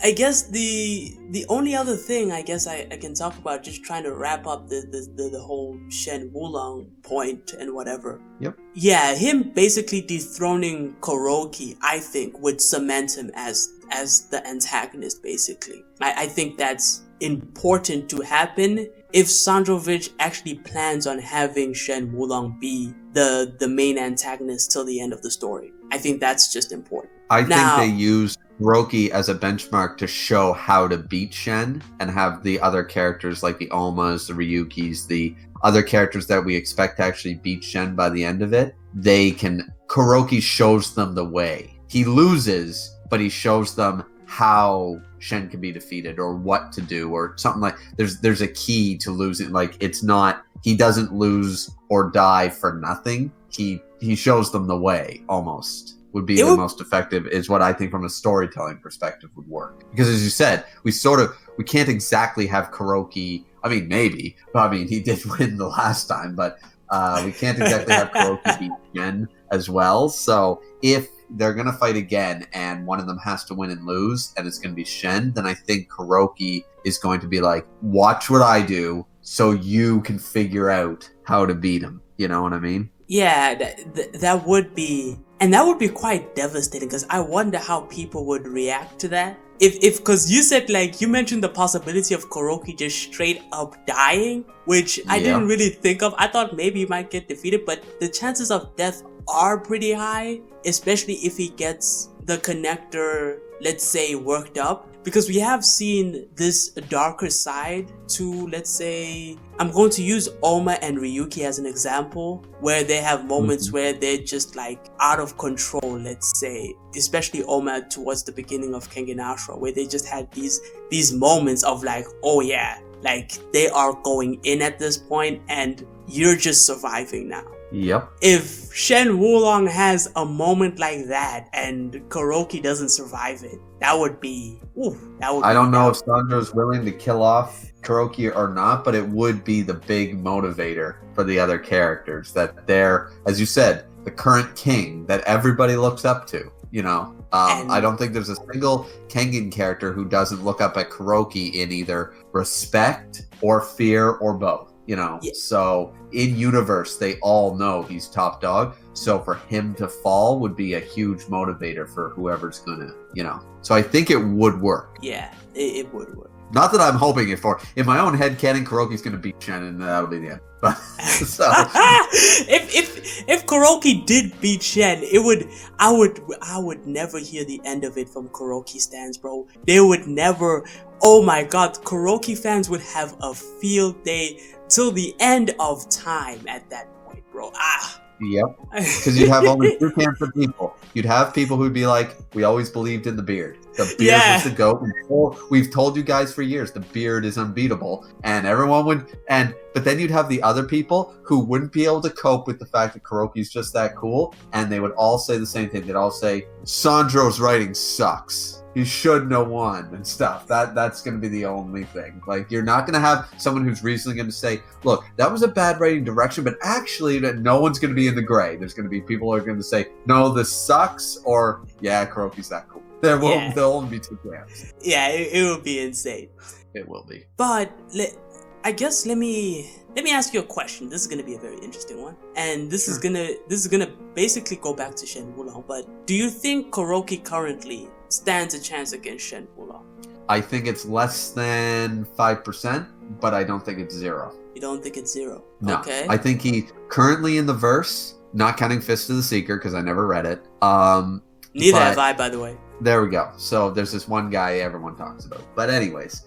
I guess the only other thing I guess I can talk about, just trying to wrap up the whole Shen Wulong point and whatever. Yep. Yeah, him basically dethroning Kuroki, I think, would cement him as the antagonist, basically. I think that's important to happen if Sandrovich actually plans on having Shen Wulong be the main antagonist till the end of the story. I think that's just important. I think they use Kuroki as a benchmark to show how to beat Shen, and have the other characters like the Omas, the Ryukis, the other characters that we expect to actually beat Shen by the end of it. Kuroki shows them the way. He loses, but he shows them how Shen can be defeated or what to do or something. Like there's a key to losing. Like, it's not, he doesn't lose or die for nothing. He shows them the way, almost would be the most effective, is what I think from a storytelling perspective would work. Because as you said, we can't exactly have Kuroki. I mean, maybe, but I mean, he did win the last time, but we can't exactly have Kuroki beat Shen as well. So if they're going to fight again and one of them has to win and lose and it's going to be Shen, then I think Kuroki is going to be like, watch what I do so you can figure out how to beat him. You know what I mean? Yeah, that would be, and that would be quite devastating, because I wonder how people would react to that. Because you said, like, you mentioned the possibility of Kuroki just straight up dying, which I didn't really think of. I thought maybe he might get defeated, but the chances of death are pretty high, especially if he gets the connector, let's say, worked up. Because we have seen this darker side to, let's say, I'm going to use Oma and Ryuki as an example, where they have moments where they're just like out of control, let's say, especially Oma towards the beginning of Kengan Ashura, where they just had these moments of like, oh yeah, like they are going in at this point and you're just surviving now. Yep. If Shen Wulong has a moment like that and Kuroki doesn't survive it, that would be... I don't know if Sandro's willing to kill off Kuroki or not, but it would be the big motivator for the other characters, that they're, as you said, the current king that everybody looks up to, you know? I don't think there's a single Kengan character who doesn't look up at Kuroki in either respect or fear or both. You know, so in universe, they all know he's top dog. So for him to fall would be a huge motivator for whoever's gonna, you know. So I think it would work. Yeah, it would work. Not that I'm hoping it for. In my own head canon, Kuroki's gonna beat Shen, and that'll be the end. But so if Kuroki did beat Shen, I would never hear the end of it from Kuroki stands, bro. They would never. Oh my god, Kuroki fans would have a field day till the end of time at that point, bro. Yep. Because you'd have only two camps of people. You'd have people who'd be like, we always believed in the beard. The beard was the GOAT. We've told you guys for years, the beard is unbeatable. And everyone would, but then you'd have the other people who wouldn't be able to cope with the fact that Kuroki's just that cool. And they would all say the same thing. They'd all say, Sandro's writing sucks. he shouldn't have won and stuff. That's going to be the only thing. Like, you're not going to have someone who's recently going to say, look, that was a bad writing direction, but actually no one's going to be in the gray. There's going to be people who are going to say, no, this sucks, or yeah, Kuroki's that cool. There'll only be two camps. Yeah, it will be insane. It will be. But I guess let me ask you a question. This is gonna be a very interesting one, and this is gonna basically go back to Shen Wulong. But do you think Kuroki currently stands a chance against Shen Wulong? I think it's less than 5%, but I don't think it's 0. You don't think it's 0? No. Okay. I think he currently in the verse, not counting Fist of the Seeker because I never read it. Neither have I, by the way. There we go. So there's this one guy everyone talks about. But anyways,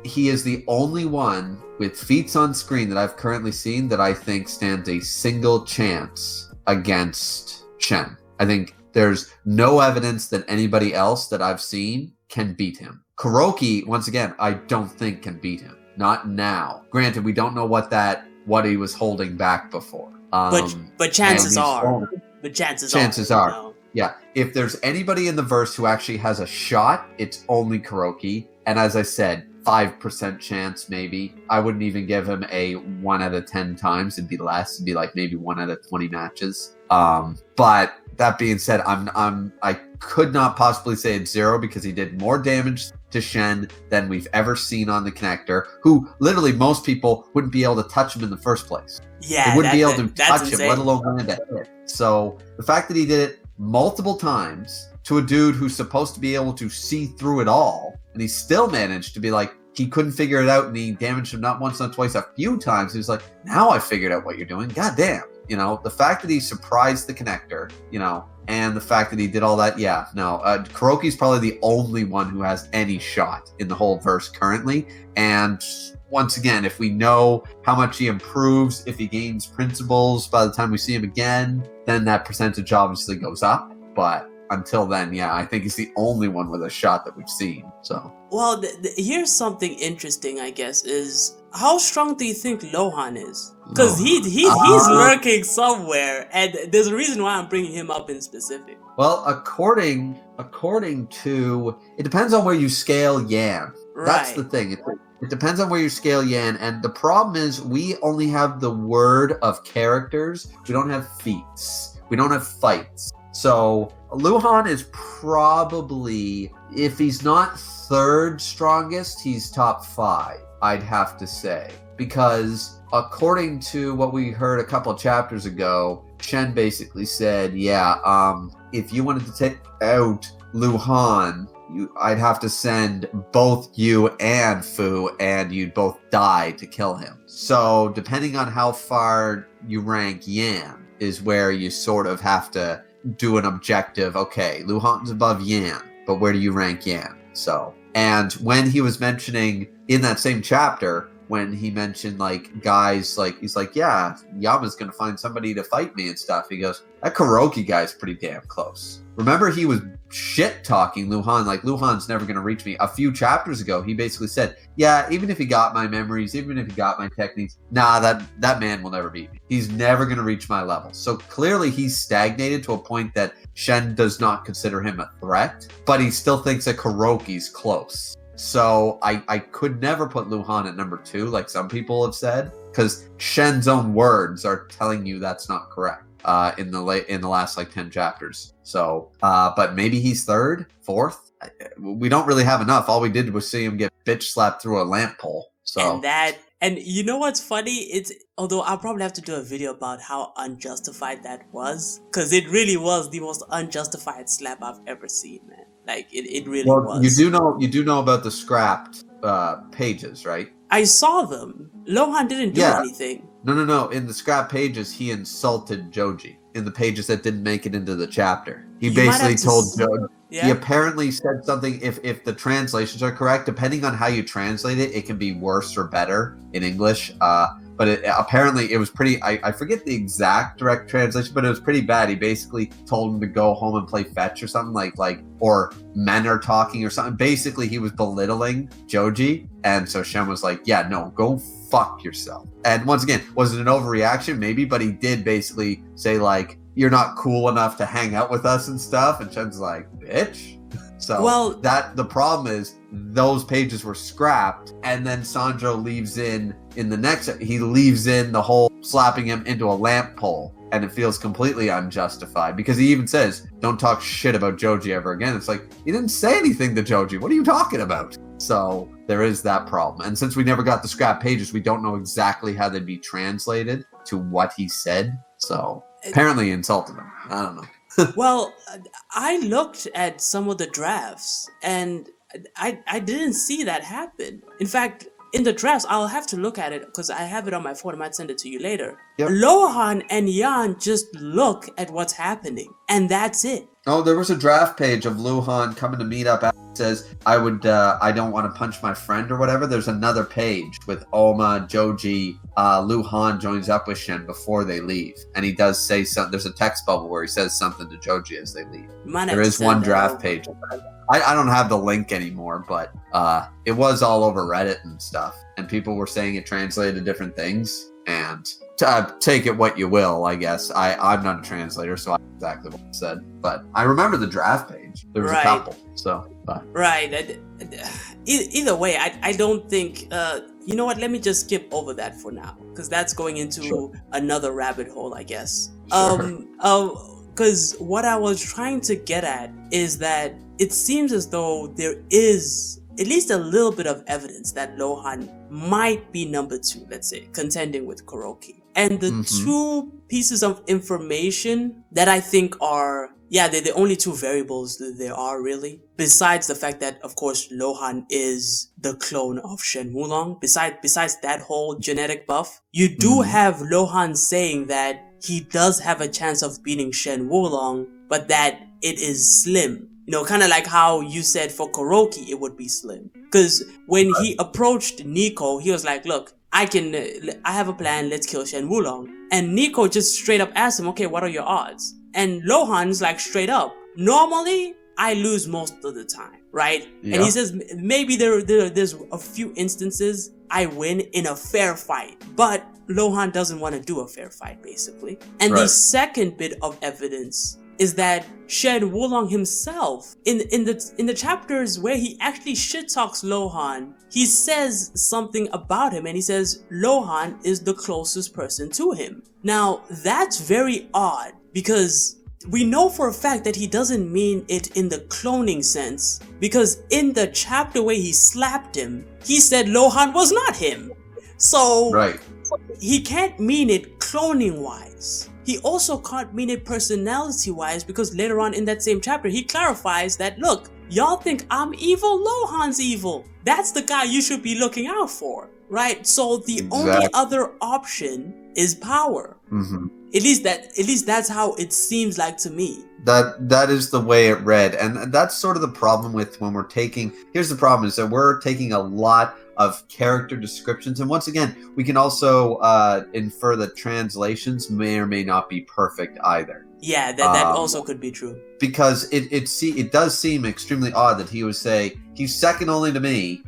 he is the only one with feats on screen that I've currently seen that I think stands a single chance against Shen. I think there's no evidence that anybody else that I've seen can beat him. Kuroki, once again, I don't think can beat him. Not now. Granted, we don't know what he was holding back before. But chances are. Chances are. You know? Yeah, if there's anybody in the verse who actually has a shot, it's only Kuroki. And as I said, 5% chance maybe. I wouldn't even give him a 1 out of 10 times. It'd be less. It'd be like maybe 1 out of 20 matches. But that being said, I could not possibly say it's 0 because he did more damage to Shen than we've ever seen on the connector, who literally most people wouldn't be able to touch him in the first place. Yeah, they wouldn't be able to touch insane. him, let alone land a hit. So the fact that he did it multiple times to a dude who's supposed to be able to see through it all, and he still managed to be like, he couldn't figure it out, and he damaged him not once, not twice, a few times. He was like, now I figured out what you're doing. God damn. You know, the fact that he surprised the connector, you know, and the fact that he did all that, yeah, no. Kuroki's probably the only one who has any shot in the whole verse currently. And once again, if we know how much he improves, if he gains principles by the time we see him again, then that percentage obviously goes up. But until then, yeah, I think he's the only one with a shot that we've seen. So, well, here's something interesting, I guess, is how strong do you think Louhan is? Because he's lurking somewhere, and there's a reason why I'm bringing him up in specific. Well, according to, it depends on where you scale Yan. Right. That's the thing. It depends on where you scale Yan, and the problem is we only have the word of characters. We don't have feats. We don't have fights. So Luohan is probably, if he's not third strongest, he's top 5, I'd have to say. Because according to what we heard a couple of chapters ago, Shen basically said, yeah, if you wanted to take out Luohan, I'd have to send both you and Fu, and you'd both die to kill him. So depending on how far you rank Yan is where you sort of have to do an objective. Okay, Luohan's above Yan, but where do you rank Yan? So, and when he was mentioning in that same chapter, when he mentioned like guys, like he's like, yeah, Yama's gonna find somebody to fight me and stuff. He goes, that Kuroki guy's pretty damn close. Remember, he was shit talking Louhan, like Luhan's never gonna reach me. A few chapters ago, he basically said, yeah, even if he got my memories, even if he got my techniques, nah, that man will never beat me. He's never gonna reach my level. So clearly he's stagnated to a point that Shen does not consider him a threat, but he still thinks that Kuroki's close. So I could never put Louhan at number 2, like some people have said, because Shen's own words are telling you that's not correct in the last like 10 chapters. So, but maybe he's 3rd, 4th. We don't really have enough. All we did was see him get bitch slapped through a lamp pole. So and you know what's funny? It's, although I'll probably have to do a video about how unjustified that was, because it really was the most unjustified slap I've ever seen, man. Like it really was. You do know about the scrapped pages, right? I saw them. Louhan didn't do anything. No. In the scrap pages, he insulted Joji. In the pages that didn't make it into the chapter, he basically told Joji. Yeah. He apparently said something. If the translations are correct, depending on how you translate it, it can be worse or better in English. But apparently it was pretty, I forget the exact direct translation, but it was pretty bad. He basically told him to go home and play fetch or something like, or men are talking or something. Basically, he was belittling Joji. And so Shen was like, yeah, no, go fuck yourself. And once again, was it an overreaction? Maybe, but he did basically say like, you're not cool enough to hang out with us and stuff. And Shen's like, bitch. So the problem is those pages were scrapped, and then Sanjo leaves in the next, he leaves in the whole slapping him into a lamp pole, and it feels completely unjustified because he even says, don't talk shit about Joji ever again. It's like, he didn't say anything to Joji. What are you talking about? So there is that problem. And since we never got the scrap pages, we don't know exactly how they'd be translated to what he said. So apparently he insulted him. I don't know. Well, I looked at some of the drafts and I didn't see that happen. In fact, in the drafts, I'll have to look at it because I have it on my phone. I might send it to you later. Yep. Luohan and Yan just look at what's happening, and that's it. Oh, there was a draft page of Luohan coming to meet up. It says, I don't want to punch my friend or whatever. There's another page with Oma, Joji, Luohan joins up with Shen before they leave. And he does say something. There's a text bubble where he says something to Joji as they leave. There is one draft page. I don't have the link anymore, but it was all over Reddit and stuff. And people were saying it translated to different things. And take it what you will, I guess. I'm not a translator, so I know exactly what it said. But I remember the draft page. There was a couple. So, right. Either way, I don't think... you know what? Let me just skip over that for now. Because that's going into another rabbit hole, I guess. Because what I was trying to get at is that it seems as though there is at least a little bit of evidence that Luohan might be number 2, let's say, contending with Kuroki. And the two pieces of information that I think are, they're the only 2 variables that there are really. Besides the fact that, of course, Luohan is the clone of Shen Wulong. Besides that whole genetic buff, you do have Luohan saying that he does have a chance of beating Shen Wulong, but that it is slim. You know, kind of like how you said for Kuroki, it would be slim. Because when he approached Nico, he was like, look, I have a plan, let's kill Shen Wulong. And Nico just straight up asked him, okay, what are your odds? And Luohan's like straight up, normally I lose most of the time, right? Yeah. And he says, maybe there's a few instances I win in a fair fight, but Luohan doesn't want to do a fair fight, basically. And the second bit of evidence is that Shen Wulong himself, in the chapters where he actually shit talks Luohan, he says something about him, and he says Luohan is the closest person to him. Now, that's very odd, because we know for a fact that he doesn't mean it in the cloning sense, because in the chapter where he slapped him, he said Luohan was not him. So, he can't mean it cloning-wise. He also can't mean it personality-wise, because later on in that same chapter, he clarifies that, look, y'all think I'm evil? Luohan's evil. That's the guy you should be looking out for, right? So the only other option is power. At least that's how it seems like to me. That is the way it read. And that's sort of the problem with when we're taking... Here's the problem, is that we're taking a lot of character descriptions, and once again, we can also infer that translations may or may not be perfect either. Yeah, that also could be true. Because it does seem extremely odd that he would say he's second only to me,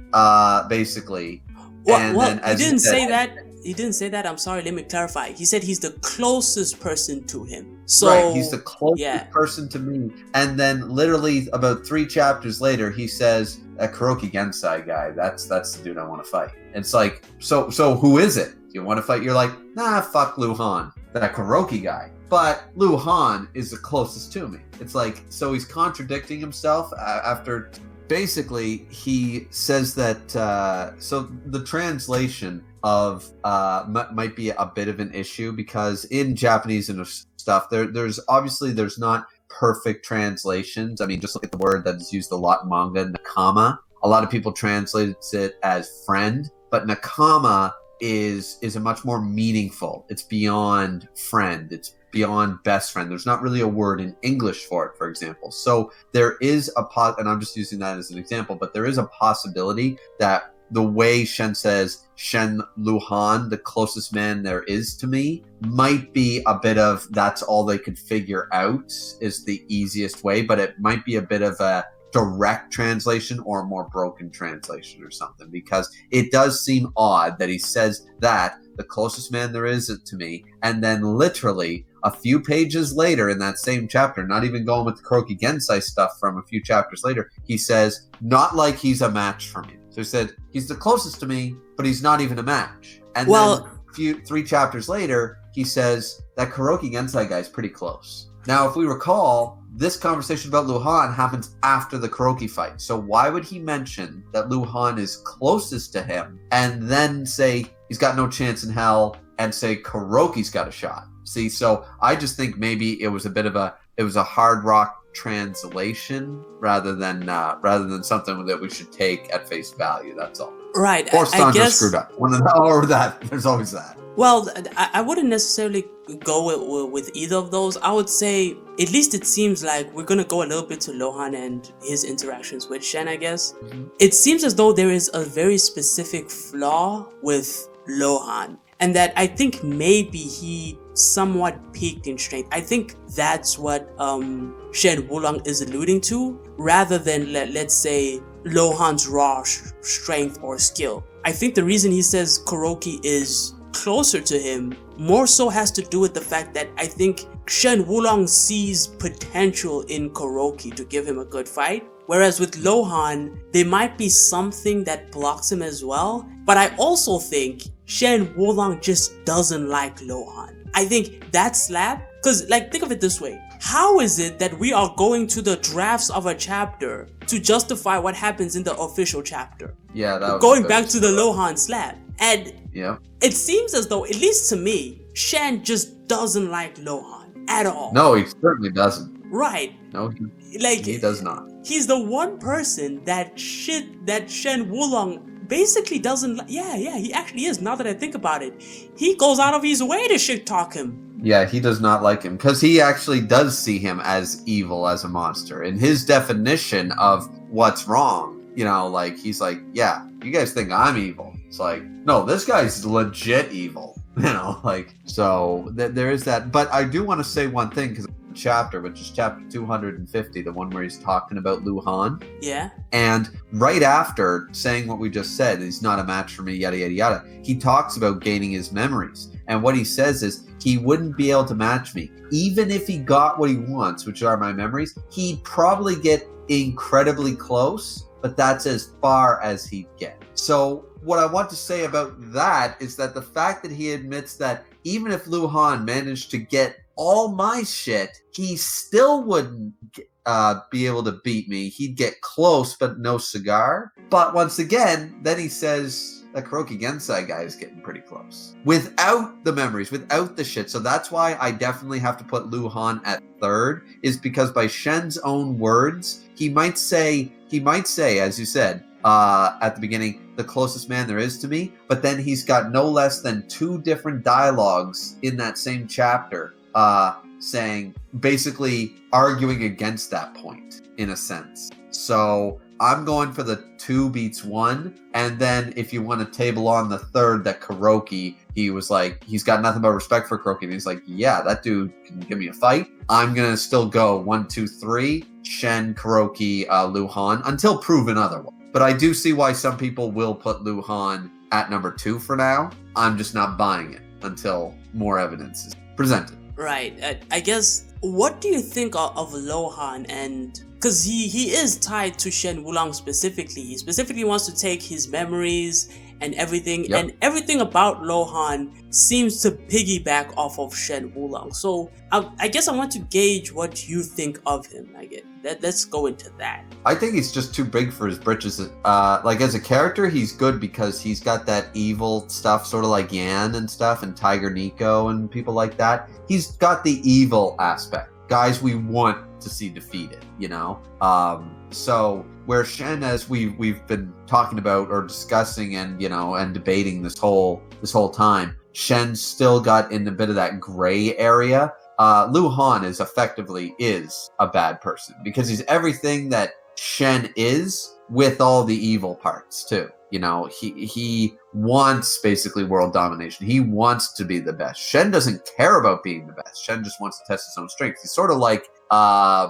basically. Well, he didn't say that. He didn't say that. I'm sorry. Let me clarify. He said he's the closest person to him. So he's the closest person to me. And then, literally about 3 chapters later, he says, "That Kuroki Gensai guy. That's the dude I want to fight." And it's like, so who is it? Do you want to fight? You're like, nah, fuck Luohan, that Kuroki guy. But Luohan is the closest to me. It's like, so he's contradicting himself after. Basically, he says that. So the translation of might be a bit of an issue, because in Japanese and stuff, there's not perfect translations. I mean, just look at the word that's used a lot in manga, nakama. A lot of people translate it as friend, but nakama is a much more meaningful. It's beyond friend. It's beyond best friend. There's not really a word in English for it, for example. So there is and I'm just using that as an example, but there is a possibility that the way Shen says Shen Luohan, the closest man there is to me, might be a bit of that's all they could figure out is the easiest way, but it might be a bit of a direct translation or a more broken translation or something, because it does seem odd that he says that the closest man there is to me, and then literally a few pages later in that same chapter, not even going with the Kuroki Gensai stuff from a few chapters later, he says, not like he's a match for me. So he said, he's the closest to me, but he's not even a match. And then 3 chapters later, he says, that Kuroki Gensai guy's pretty close. Now, if we recall, this conversation about Louhan happens after the Kuroki fight. So why would he mention that Louhan is closest to him and then say he's got no chance in hell and say Kuroki's got a shot? See, so I just think maybe it was a hard rock translation rather than something that we should take at face value. That's all. Right. Or Sandra screwed up. Or that. There's always that. Well, I wouldn't necessarily go with either of those. I would say, at least it seems like we're going to go a little bit to Louhan and his interactions with Shen, I guess. Mm-hmm. It seems as though there is a very specific flaw with Louhan, and that I think maybe he somewhat peaked in strength. I think that's what Shen Wulong is alluding to, rather than, let's say, Louhan's raw strength or skill. I think the reason he says Kuroki is closer to him more so has to do with the fact that I think Shen Wulong sees potential in Kuroki to give him a good fight, whereas with Louhan, there might be something that blocks him as well. But I also think Shen Wulong just doesn't like Louhan. I think that slap, because think of it this way. How is it that we are going to the drafts of a chapter to justify what happens in the official chapter? Yeah, that was going back to the Louhan slap. And yeah, it seems as though, at least to me, Shen just doesn't like Louhan at all. No, he certainly doesn't. Right. No, he does not. He's the one person that Shen Wulong basically doesn't. Yeah, he actually is. Now that I think about it, he goes out of his way to shit talk him. Yeah, he does not like him because he actually does see him as evil, as a monster. In his definition of what's wrong, he's like, yeah, you guys think I'm evil. It's like, no, this guy's legit evil, so there is that. But I do want to say one thing, because chapter, which is chapter 250, the one where he's talking about Louhan. Yeah. And right after saying what we just said, he's not a match for me, yada, yada, yada, he talks about gaining his memories. And what he says is, he wouldn't be able to match me. Even if he got what he wants, which are my memories, he'd probably get incredibly close, but that's as far as he'd get. So what I want to say about that is that the fact that he admits that even if Louhan managed to get all my shit, he still wouldn't be able to beat me. He'd get close, but no cigar. But once again, then he says, the Kuroki Gensai guy is getting pretty close. Without the memories, without the shit. So that's why I definitely have to put Louhan at third, is because by Shen's own words, he might say, as you said, at the beginning, the closest man there is to me, but then he's got no less than 2 different dialogues in that same chapter, saying, basically arguing against that point, in a sense. So I'm going for the 2 beats 1, and then if you want to table on the third, that Kuroki, he was like, he's got nothing but respect for Kuroki, and he's like, yeah, that dude can give me a fight. I'm gonna still go 1, 2, 3, Shen, Kuroki, Louhan, until proven otherwise. But I do see why some people will put Louhan at number 2 for now. I'm just not buying it until more evidence is presented. Right. I guess, what do you think of Louhan? And because he is tied to Shen Wulong specifically. He specifically wants to take his memories and everything. Yep. And everything about Louhan seems to piggyback off of Shen Wulong. So I guess I want to gauge what you think of him. Let's go into that. I think he's just too big for his britches. As a character, he's good because he's got that evil stuff, sort of like Yan and stuff, and Tiger Nico and people like that. He's got the evil aspect. Guys we want to see defeated, So where Shen, as we've been talking about or discussing and debating this whole time, Shen's still got in a bit of that gray area. Louhan is a bad person because he's everything that Shen is with all the evil parts too. He wants basically world domination. He wants to be the best. Shen doesn't care about being the best. Shen just wants to test his own strength. He's sort of like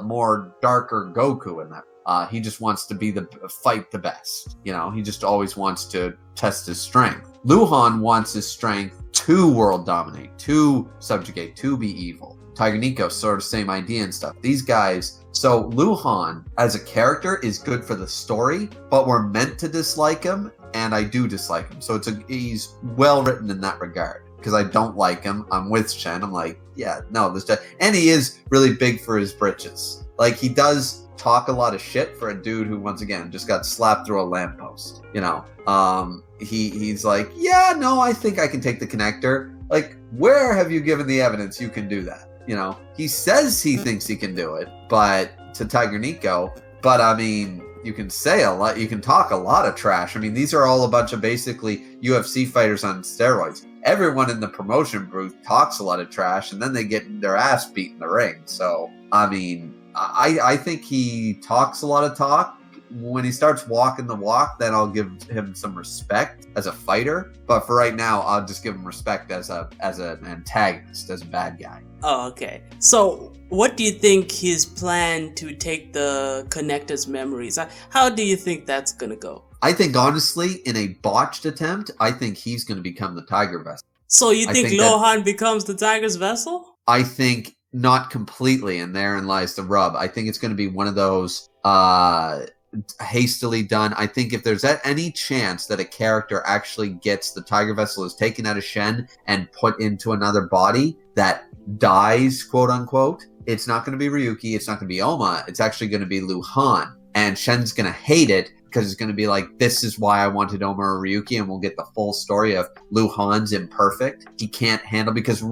more darker Goku in that. He just wants to fight the best. He just always wants to test his strength. Louhan wants his strength to world dominate, to subjugate, to be evil. Tiger Nico, sort of same idea and stuff. These guys, so Louhan as a character is good for the story, but we're meant to dislike him, and I do dislike him. So he's well written in that regard. Because I don't like him. I'm with Shen. I'm like, yeah, no, this guy. And he is really big for his britches. Like, he does talk a lot of shit for a dude who, once again, just got slapped through a lamppost. You know, he's like, yeah, no, I think I can take the connector. Like, where have you given the evidence you can do that? You know, he says he thinks he can do it, but to Tiger Nico. But I mean, you can say a lot, you can talk a lot of trash. I mean, these are all a bunch of basically UFC fighters on steroids. Everyone in the promotion booth talks a lot of trash, and then they get their ass beat in the ring. So, I mean, I think he talks a lot of talk. When he starts walking the walk, then I'll give him some respect as a fighter. But for right now, I'll just give him respect as an antagonist, as a bad guy. Oh, okay. So, what do you think his plan to take the connector's memories? How do you think that's gonna go? I think, honestly, in a botched attempt, I think he's going to become the Tiger Vessel. So you think Luohan becomes the Tiger's vessel? I think not completely, and therein lies the rub. I think it's going to be one of those hastily done. I think if there's any chance that a character actually gets the Tiger Vessel is taken out of Shen and put into another body that dies, quote unquote, it's not going to be Ryuki, it's not going to be Oma, it's actually going to be Luohan. And Shen's going to hate it because it's going to be like, this is why I wanted Oma or Ryuki, and we'll get the full story of Luhan's imperfect. He can't handle, because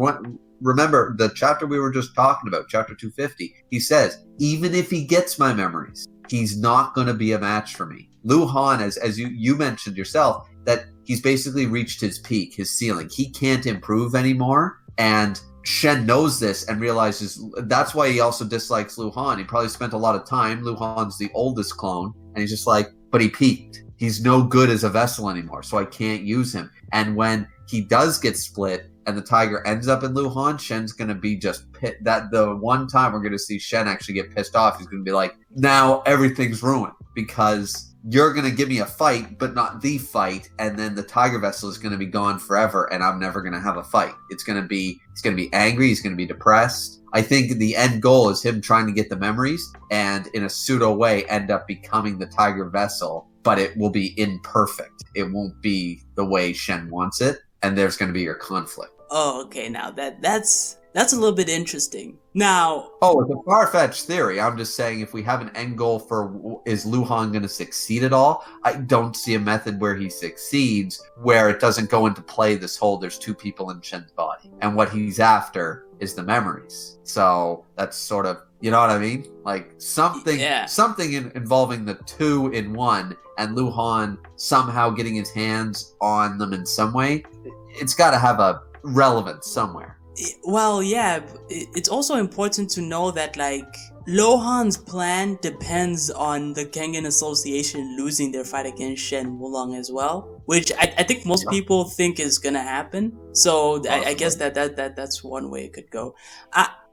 remember the chapter we were just talking about, chapter 250, he says, even if he gets my memories, he's not going to be a match for me. Luohan, as you mentioned yourself, that he's basically reached his peak, his ceiling. He can't improve anymore, and Shen knows this and realizes that's why he also dislikes Luohan. He probably spent a lot of time. Luhan's the oldest clone, and he's just like, but he peaked. He's no good as a vessel anymore, so I can't use him. And when he does get split and the Tiger ends up in Luohan, Shen's going to be just that the one time we're going to see Shen actually get pissed off, he's going to be like, now everything's ruined because you're going to give me a fight, but not the fight, and then the Tiger Vessel is going to be gone forever, and I'm never going to have a fight. He's going to be angry, he's going to be depressed. I think the end goal is him trying to get the memories, and in a pseudo way end up becoming the Tiger Vessel, but it will be imperfect. It won't be the way Shen wants it, and there's going to be your conflict. Oh, okay, now that's a little bit interesting. Now... Oh, it's a far-fetched theory. I'm just saying if we have an end goal for is Luohan going to succeed at all, I don't see a method where he succeeds, where it doesn't go into play this whole there's two people in Shen's body. And what he's after is the memories. So that's sort of, you know what I mean? Like something involving the two in one, and Luohan somehow getting his hands on them in some way. It's got to have a relevance somewhere. Well, yeah, it's also important to know that, like, Luohan's plan depends on the Kengan Association losing their fight against Shen Wulong as well, which I think most people think is gonna happen. So I guess that's one way it could go.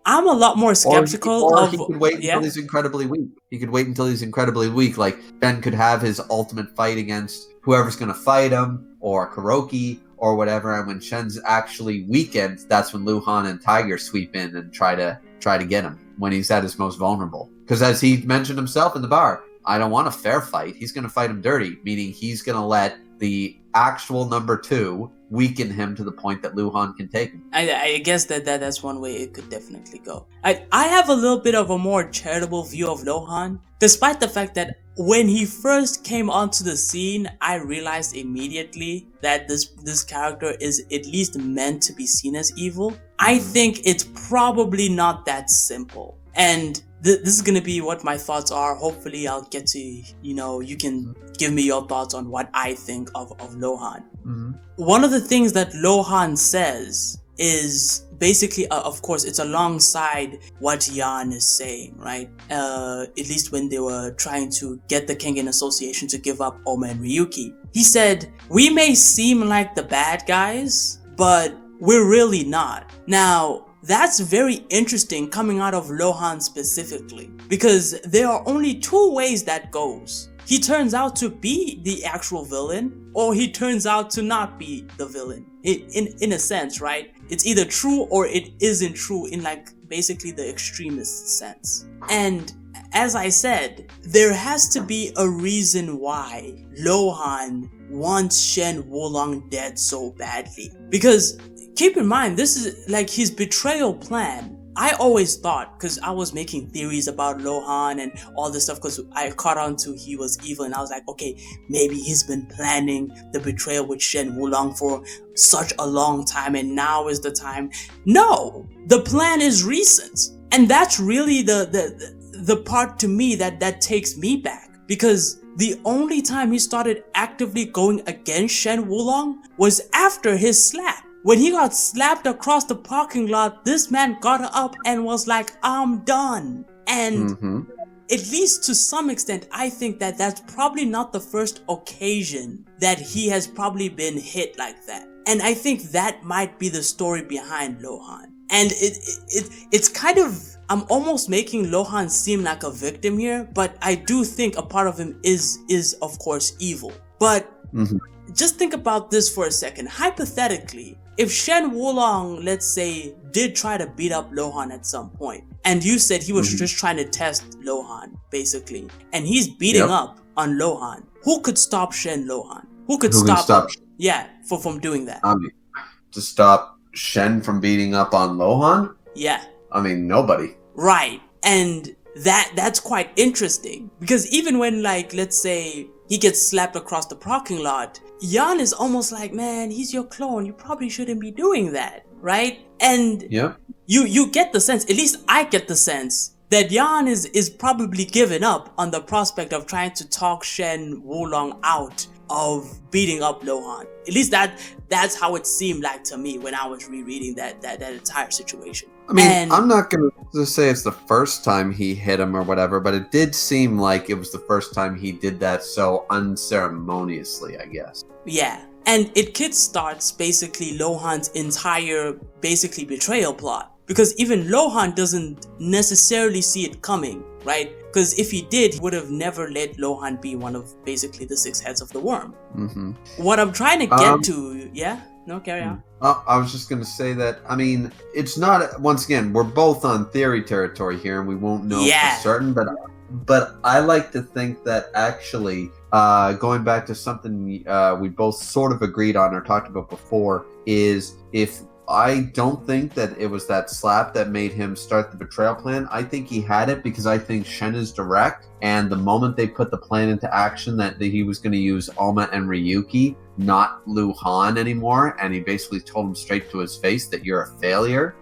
I'm a lot more skeptical or he could wait until he's incredibly weak. He could wait until he's incredibly weak. Like, Ben could have his ultimate fight against whoever's going to fight him, or Kuroki, or whatever. And when Shen's actually weakened, that's when Luohan and Tiger sweep in and try to get him when he's at his most vulnerable. Because as he mentioned himself in the bar, I don't want a fair fight. He's going to fight him dirty, meaning he's going to let the actual number two weaken him to the point that Luohan can take him. I guess that's one way it could definitely go. I have a little bit of a more charitable view of Luohan, despite the fact that when he first came onto the scene, I realized immediately that this character is at least meant to be seen as evil. I think it's probably not that simple. And this is going to be what my thoughts are. Hopefully I'll get to, you can give me your thoughts on what I think of Luohan. Mm-hmm. One of the things that Luohan says is basically, of course, it's alongside what Yan is saying, right? At least when they were trying to get the Kengan Association to give up Oma and Ryuki. He said, we may seem like the bad guys, but we're really not. Now, that's very interesting coming out of Luohan specifically, because there are only two ways that goes. He turns out to be the actual villain, or he turns out to not be the villain. In a sense, right? It's either true or it isn't true in like basically the extremist sense. And as I said, there has to be a reason why Louhan wants Shen Wulong dead so badly. Because keep in mind, this is like his betrayal plan. I always thought, because I was making theories about Louhan and all this stuff, because I caught on to he was evil, and I was like, okay, maybe he's been planning the betrayal with Shen Wulong for such a long time, and now is the time. No, the plan is recent. And that's really the part to me that takes me back. Because the only time he started actively going against Shen Wulong was after his slap. When he got slapped across the parking lot, this man got up and was like, I'm done. And at least to some extent, I think that that's probably not the first occasion that he has probably been hit like that. And I think that might be the story behind Louhan. And it's kind of, I'm almost making Louhan seem like a victim here, but I do think a part of him is of course evil. But just think about this for a second. Hypothetically, if Shen Wulong, let's say, did try to beat up Louhan at some point, and you said he was just trying to test Louhan, basically, and he's beating up on Louhan, who could stop Shen Louhan? Who could stop him? Yeah, from doing that. I mean, to stop Shen from beating up on Louhan? Yeah. I mean, nobody. Right. And that's quite interesting, because even when, like, let's say he gets slapped across the parking lot, Yan is almost like, man, he's your clone. You probably shouldn't be doing that, right? And you get the sense, at least I get the sense, that Yan is probably giving up on the prospect of trying to talk Shen Wulong out of beating up Louhan. At least that's how it seemed like to me when I was rereading that entire situation. I mean, I'm not going to say it's the first time he hit him or whatever, but it did seem like it was the first time he did that so unceremoniously, I guess. Yeah, and it kickstarts basically Louhan's entire basically betrayal plot. Because even Louhan doesn't necessarily see it coming, right? Because if he did, he would have never let Louhan be one of basically the 6 heads of the worm. What I'm trying to get to, carry on. I was just going to say that, I mean, it's not, once again, we're both on theory territory here and we won't know for certain, but I like to think that actually, going back to something we both sort of agreed on or talked about before, is if I don't think that it was that slap that made him start the betrayal plan. I think he had it because I think Shen is direct, and the moment they put the plan into action that he was going to use Alma and Ryuki, not Louhan anymore, and he basically told him straight to his face that you're a failure.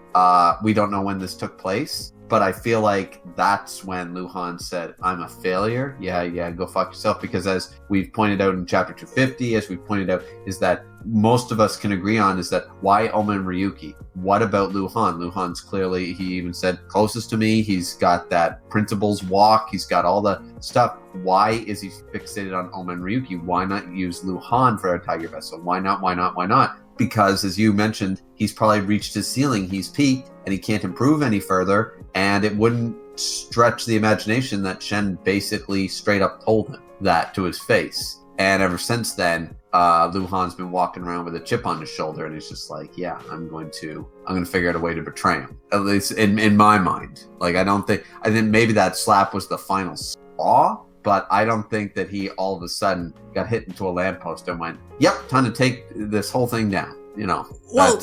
We don't know when this took place, but I feel like that's when Louhan said, I'm a failure. Yeah, go fuck yourself. Because as we've pointed out in chapter 250, as we've pointed out, is that most of us can agree on is that why Oma and Ryuki? What about Louhan? Louhan's clearly, he even said, closest to me. He's got that principal's walk. He's got all the stuff. Why is he fixated on Oma and Ryuki? Why not use Louhan for a tiger vessel? Why not? Because, as you mentioned, he's probably reached his ceiling. He's peaked, and he can't improve any further. And it wouldn't stretch the imagination that Shen basically straight up told him that to his face. And ever since then, Luhan's been walking around with a chip on his shoulder, and he's just like, yeah, I'm going to figure out a way to betray him. At least in my mind. Like, I think maybe that slap was the final straw, but I don't think that he all of a sudden got hit into a lamppost and went, yep, time to take this whole thing down. You know, well,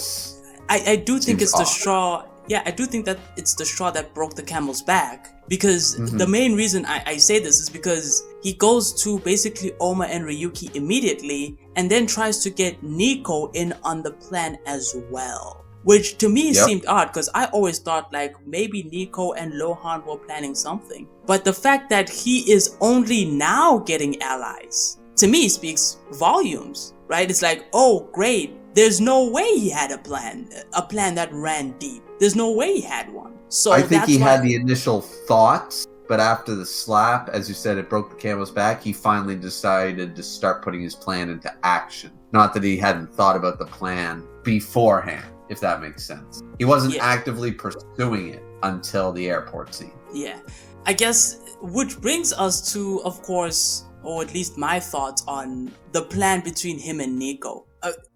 I do think it's the straw. Yeah, I do think that it's the straw that broke the camel's back. Because the main reason I say this is because he goes to basically Oma and Ryuki immediately and then tries to get Nico in on the plan as well. Which to me seemed odd, because I always thought like maybe Nico and Louhan were planning something. But the fact that he is only now getting allies, to me speaks volumes, right? It's like, oh great, there's no way he had a plan that ran deep. There's no way he had one. So I think he had the initial thoughts, but after the slap, as you said, it broke the camel's back. He finally decided to start putting his plan into action. Not that he hadn't thought about the plan beforehand, if that makes sense. He wasn't actively pursuing it until the airport scene. Yeah. I guess, which brings us to, of course, or at least my thoughts on the plan between him and Nico.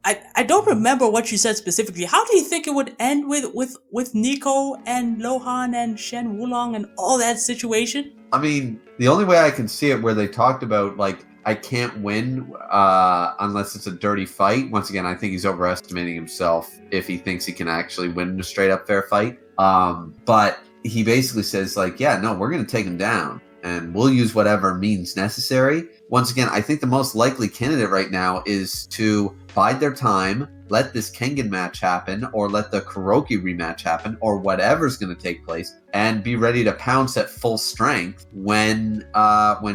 I don't remember what you said specifically. How do you think it would end with Nico and Louhan and Shen Wulong and all that situation? I mean, the only way I can see it where they talked about, like, I can't win unless it's a dirty fight. Once again, I think he's overestimating himself if he thinks he can actually win in a straight-up fair fight. But he basically says, like, yeah, no, we're going to take him down, and we'll use whatever means necessary. Once again, I think the most likely candidate right now is to bide their time, let this Kengan match happen, or let the Kuroki rematch happen, or whatever's going to take place, and be ready to pounce at full strength when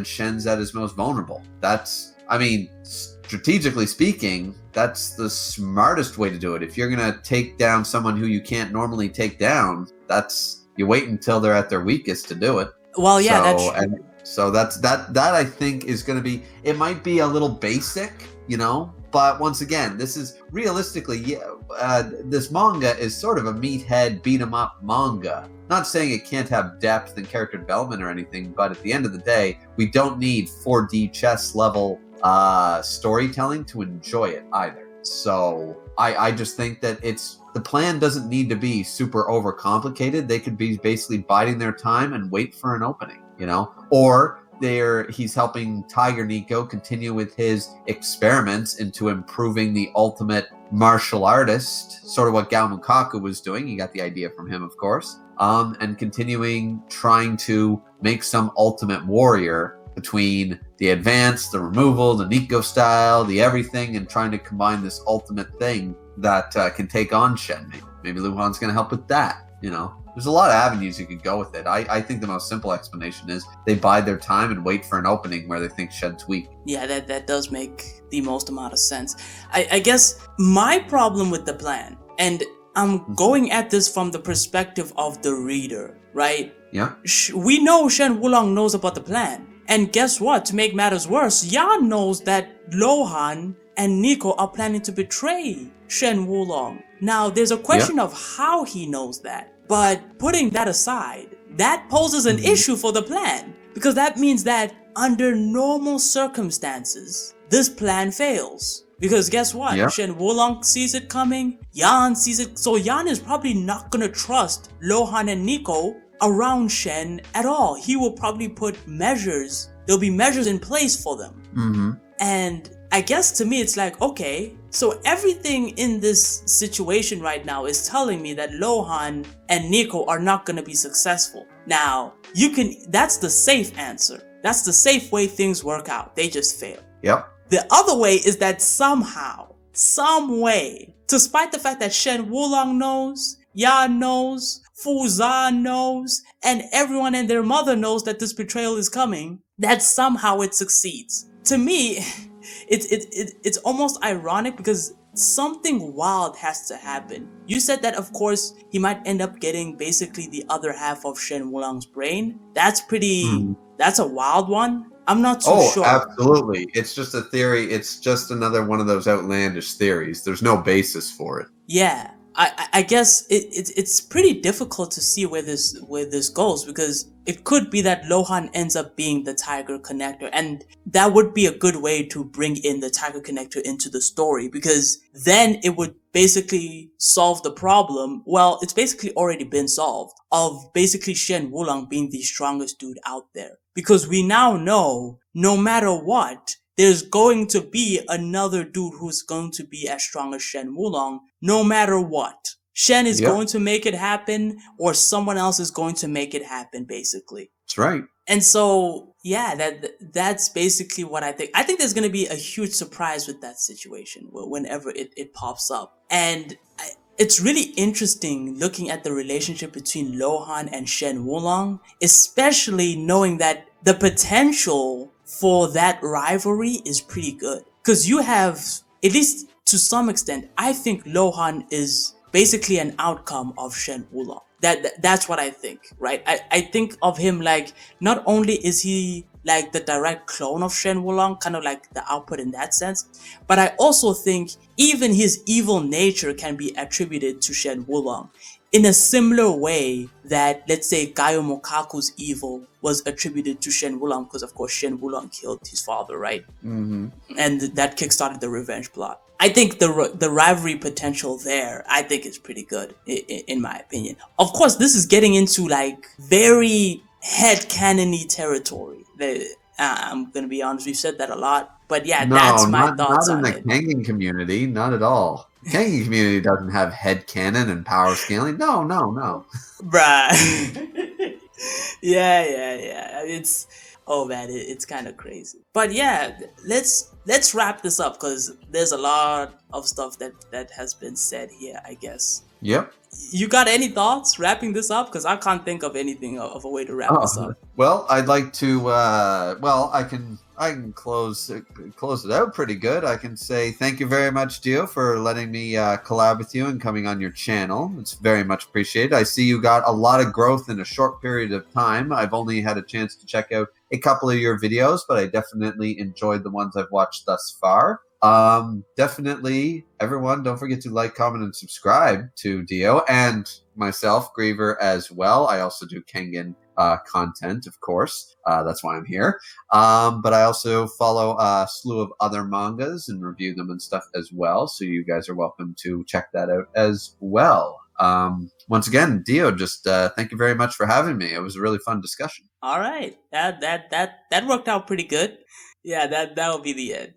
Shen's at his most vulnerable. That's, I mean, strategically speaking, that's the smartest way to do it. If you're going to take down someone who you can't normally take down, you wait until they're at their weakest to do it. Well, yeah, that's true. So that I think is going to be, it might be a little basic, but once again, this is realistically, this manga is sort of a meathead, beat 'em up manga. Not saying it can't have depth and character development or anything, but at the end of the day, we don't need 4D chess level storytelling to enjoy it either. So I just think that the plan doesn't need to be super overcomplicated. They could be basically biding their time and wait for an opening, or he's helping Tiger Nico continue with his experiments into improving the ultimate martial artist, sort of what Shen Mukaku was doing. You got the idea from him, of course, and continuing trying to make some ultimate warrior between the advance, the removal, the Nico style, the everything, and trying to combine this ultimate thing that can take on Shen. Maybe Luohan's going to help with that, There's a lot of avenues you could go with it. I think the most simple explanation is they bide their time and wait for an opening where they think Shen's weak. Yeah, that does make the most amount of sense. I guess my problem with the plan, and I'm going at this from the perspective of the reader, right? Yeah. We know Shen Wulong knows about the plan. And guess what? To make matters worse, Yan knows that Louhan and Nico are planning to betray Shen Wulong. Now, there's a question of how he knows that. But putting that aside, that poses an issue for the plan. Because that means that under normal circumstances, this plan fails. Because guess what? Yeah. Shen Wulong sees it coming. Yan sees it. So Yan is probably not going to trust Louhan and Nico around Shen at all. He will probably put measures. There'll be measures in place for them. Mm-hmm. And I guess to me, it's like, okay, so everything in this situation right now is telling me that Louhan and Nico are not going to be successful. Now, that's the safe answer. That's the safe way things work out. They just fail. Yep. The other way is that somehow, some way, despite the fact that Shen Wulong knows, Yan knows, Fu Zan knows, and everyone and their mother knows that this betrayal is coming, that somehow it succeeds. To me, it's almost ironic because something wild has to happen. You said that, of course, he might end up getting basically the other half of Shen Wulong's brain. That's that's a wild one. I'm not too sure. Oh, absolutely. It's just a theory. It's just another one of those outlandish theories. There's no basis for it. Yeah. I guess it's pretty difficult to see where this goes, because it could be that Louhan ends up being the Tiger Connector, and that would be a good way to bring in the Tiger Connector into the story, because then it would basically solve the problem. Well, it's basically already been solved, of basically Shen Wulong being the strongest dude out there, because we now know no matter what, there's going to be another dude who's going to be as strong as Shen Wulong, no matter what. Shen is going to make it happen, or someone else is going to make it happen, basically. That's right. And so, yeah, that's basically what I think. I think there's going to be a huge surprise with that situation whenever it pops up. And it's really interesting looking at the relationship between Louhan and Shen Wulong, especially knowing that the potential for that rivalry is pretty good. Because you have, at least to some extent, I think Louhan is basically an outcome of Shen Wulong. That's what I think, right? I think of him like, not only is he like the direct clone of Shen Wulong, kind of like the output in that sense, but I also think even his evil nature can be attributed to Shen Wulong, in a similar way that, let's say, Gaio Mokaku's evil was attributed to Shen Wulong, because of course Shen Wulong killed his father, right? Mm-hmm. And that kickstarted the revenge plot. I think the rivalry potential there, I think, is pretty good in my opinion. Of course, this is getting into like very headcanon-y territory. I'm gonna be honest, we've said that a lot, but yeah, No, that's my not thoughts in on the it. Kengan community, not at all. The Kengan community doesn't have headcanon and power scaling. No, no, no. Bruh. Yeah. It's oh man, it's kind of crazy. But yeah, let's wrap this up because there's a lot of stuff that has been said here. I guess. Yep. You got any thoughts wrapping this up? Because I can't think of anything of a way to wrap this Oh, up. well, I'd like to. Well, I can close it out pretty good. I can say thank you very much, Dio, for letting me collab with you and coming on your channel. It's very much appreciated. I see you got a lot of growth in a short period of time. I've only had a chance to check out a couple of your videos, but I definitely enjoyed the ones I've watched thus far. Definitely, everyone, don't forget to like, comment, and subscribe to Dio and myself, Griever, as well. I also do Kengan content, of course. That's why I'm here. But I also follow a slew of other mangas and review them and stuff as well. So you guys are welcome to check that out as well. Once again, Dio, just thank you very much for having me. It was a really fun discussion. All right, that worked out pretty good. Yeah, that'll be the end.